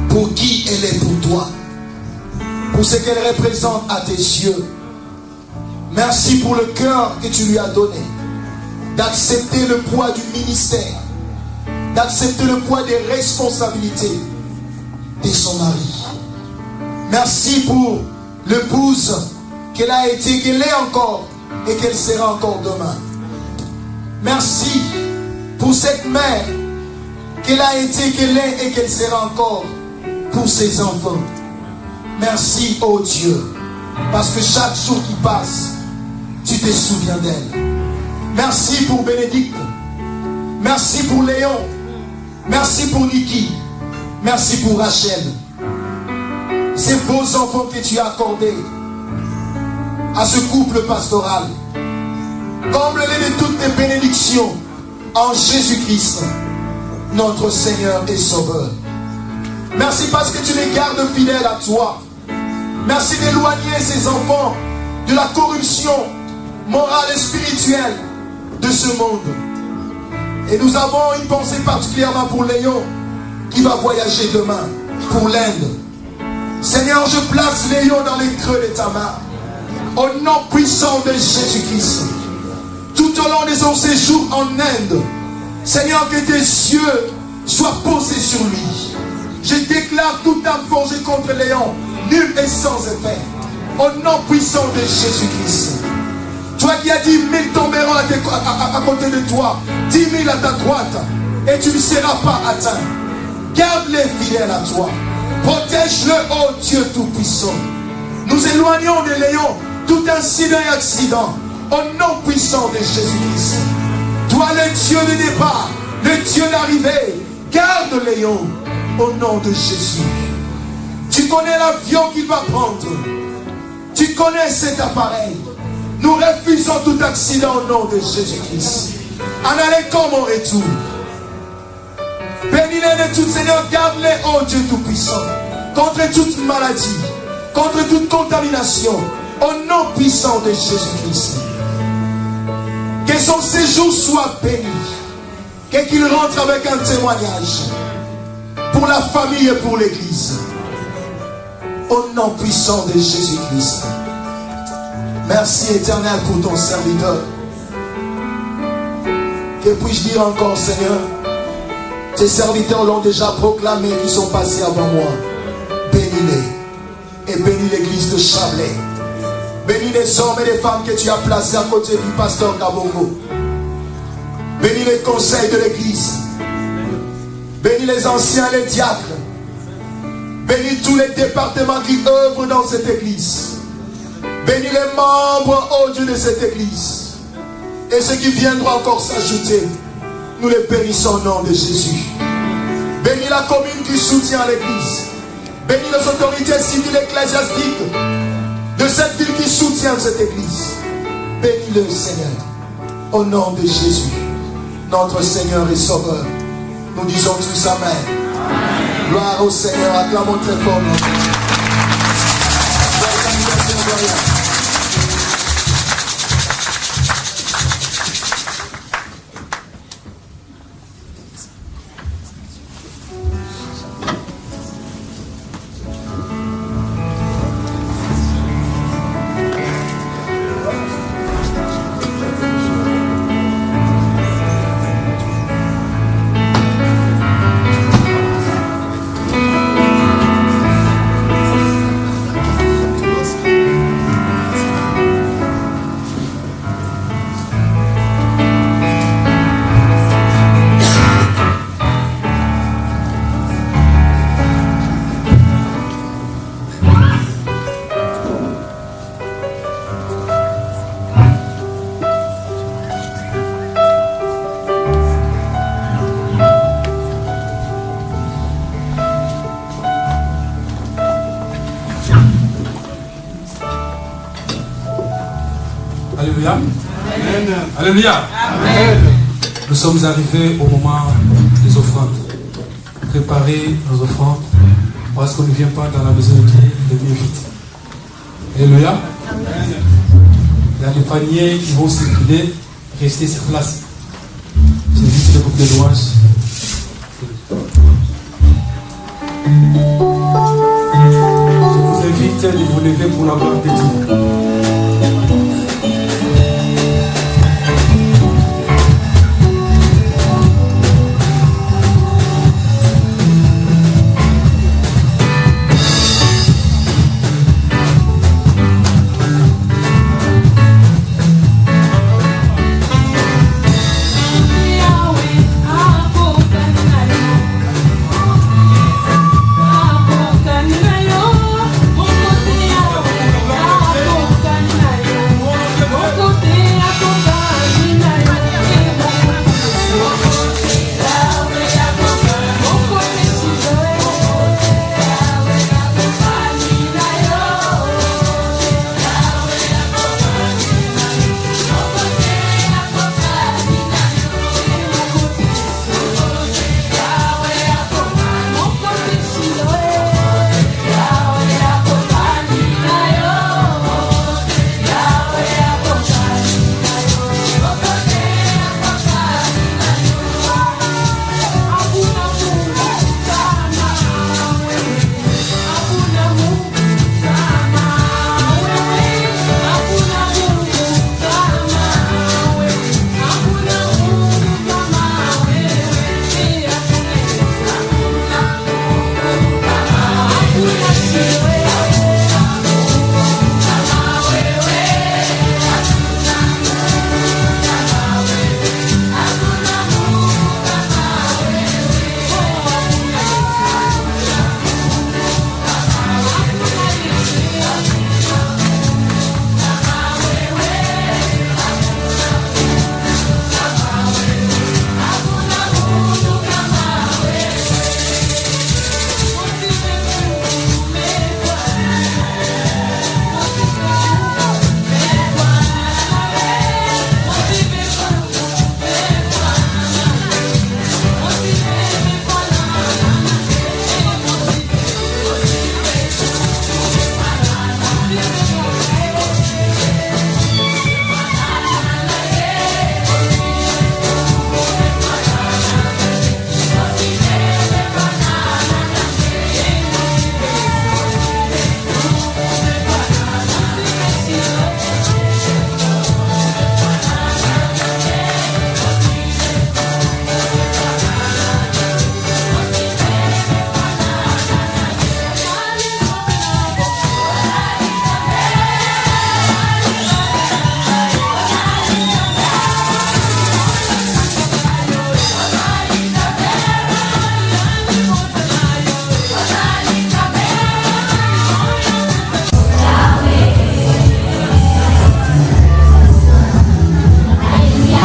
A: pour qui elle est pour toi, pour ce qu'elle représente à tes yeux. Merci pour le cœur que tu lui as donné, d'accepter le poids du ministère, d'accepter le poids des responsabilités de son mari. Merci pour l'épouse qu'elle a été, qu'elle est encore et qu'elle sera encore demain. Merci pour cette mère qu'elle a été, qu'elle est et qu'elle sera encore pour ses enfants. Merci, oh Dieu, parce que chaque jour qui passe, tu te souviens d'elle. Merci pour Bénédicte. Merci pour Léon. Merci pour Niki. Merci pour Rachel. Ces beaux enfants que tu as accordés à ce couple pastoral. Comble-les de toutes tes bénédictions en Jésus-Christ, notre Seigneur et Sauveur. Merci parce que tu les gardes fidèles à toi. Merci d'éloigner ces enfants de la corruption morale et spirituelle de ce monde. Et nous avons une pensée particulièrement pour Léon qui va voyager demain pour l'Inde. Seigneur, je place Léon dans les creux de ta main. Au nom puissant de Jésus-Christ. Tout au long de son séjour en Inde, Seigneur, que tes yeux soient posés sur lui. Je déclare toute âme forgée contre Léon, nulle et sans effet. Au nom puissant de Jésus-Christ. Toi qui as dit 1000 tomberont à côté de toi, 10 000 à ta droite, et tu ne seras pas atteint. Garde-les fidèles à toi. Protège-le, oh Dieu Tout-Puissant. Nous éloignons de Léon tout incident et accident. Au nom puissant de Jésus-Christ. Toi le Dieu de départ, le Dieu d'arrivée, garde Léon au nom de Jésus. Tu connais l'avion qu'il va prendre. Tu connais cet appareil. Nous refusons tout accident au nom de Jésus-Christ. En aller comme au retour. Bénis-les de tout, Seigneur, garde-les, oh Dieu Tout-Puissant. contre toute maladie, contre toute contamination, au nom puissant de Jésus-Christ. Que son séjour soit béni, et qu'il rentre avec un témoignage pour la famille et pour l'Église. Au nom puissant de Jésus-Christ. Merci Éternel pour ton serviteur. Que puis-je dire encore, Seigneur? Tes serviteurs l'ont déjà proclamé, qui sont passés avant moi. Bénis-les et bénis l'église de Chablais. Bénis les hommes et les femmes que tu as placés à côté du pasteur Kabongo. Bénis les conseils de l'église. Bénis les anciens et les diacres. Bénis tous les départements qui œuvrent dans cette église. Bénis les membres, ô Dieu, de cette église. Et ceux qui viendront encore s'ajouter, nous les bénissons au nom de Jésus. Bénis la commune qui soutient l'église. Bénis les autorités civiles et ecclésiastiques de cette ville qui soutient cette église. Bénis-le, Seigneur, au nom de Jésus, notre Seigneur et Sauveur. Nous disons tous Amen. Amen. Gloire au Seigneur, acclamons très fort notre Dieu.
B: Alléluia. Amen. Alléluia. Amen. Nous sommes arrivés au moment des offrandes. Préparez nos offrandes parce qu'on ne vient pas dans la maison de Dieu de mieux vite. Alléluia. Amen. Il y a des paniers qui vont circuler, rester sur place. J'invite le groupe de louanges. Je vous invite de vous lever pour la gloire de Dieu.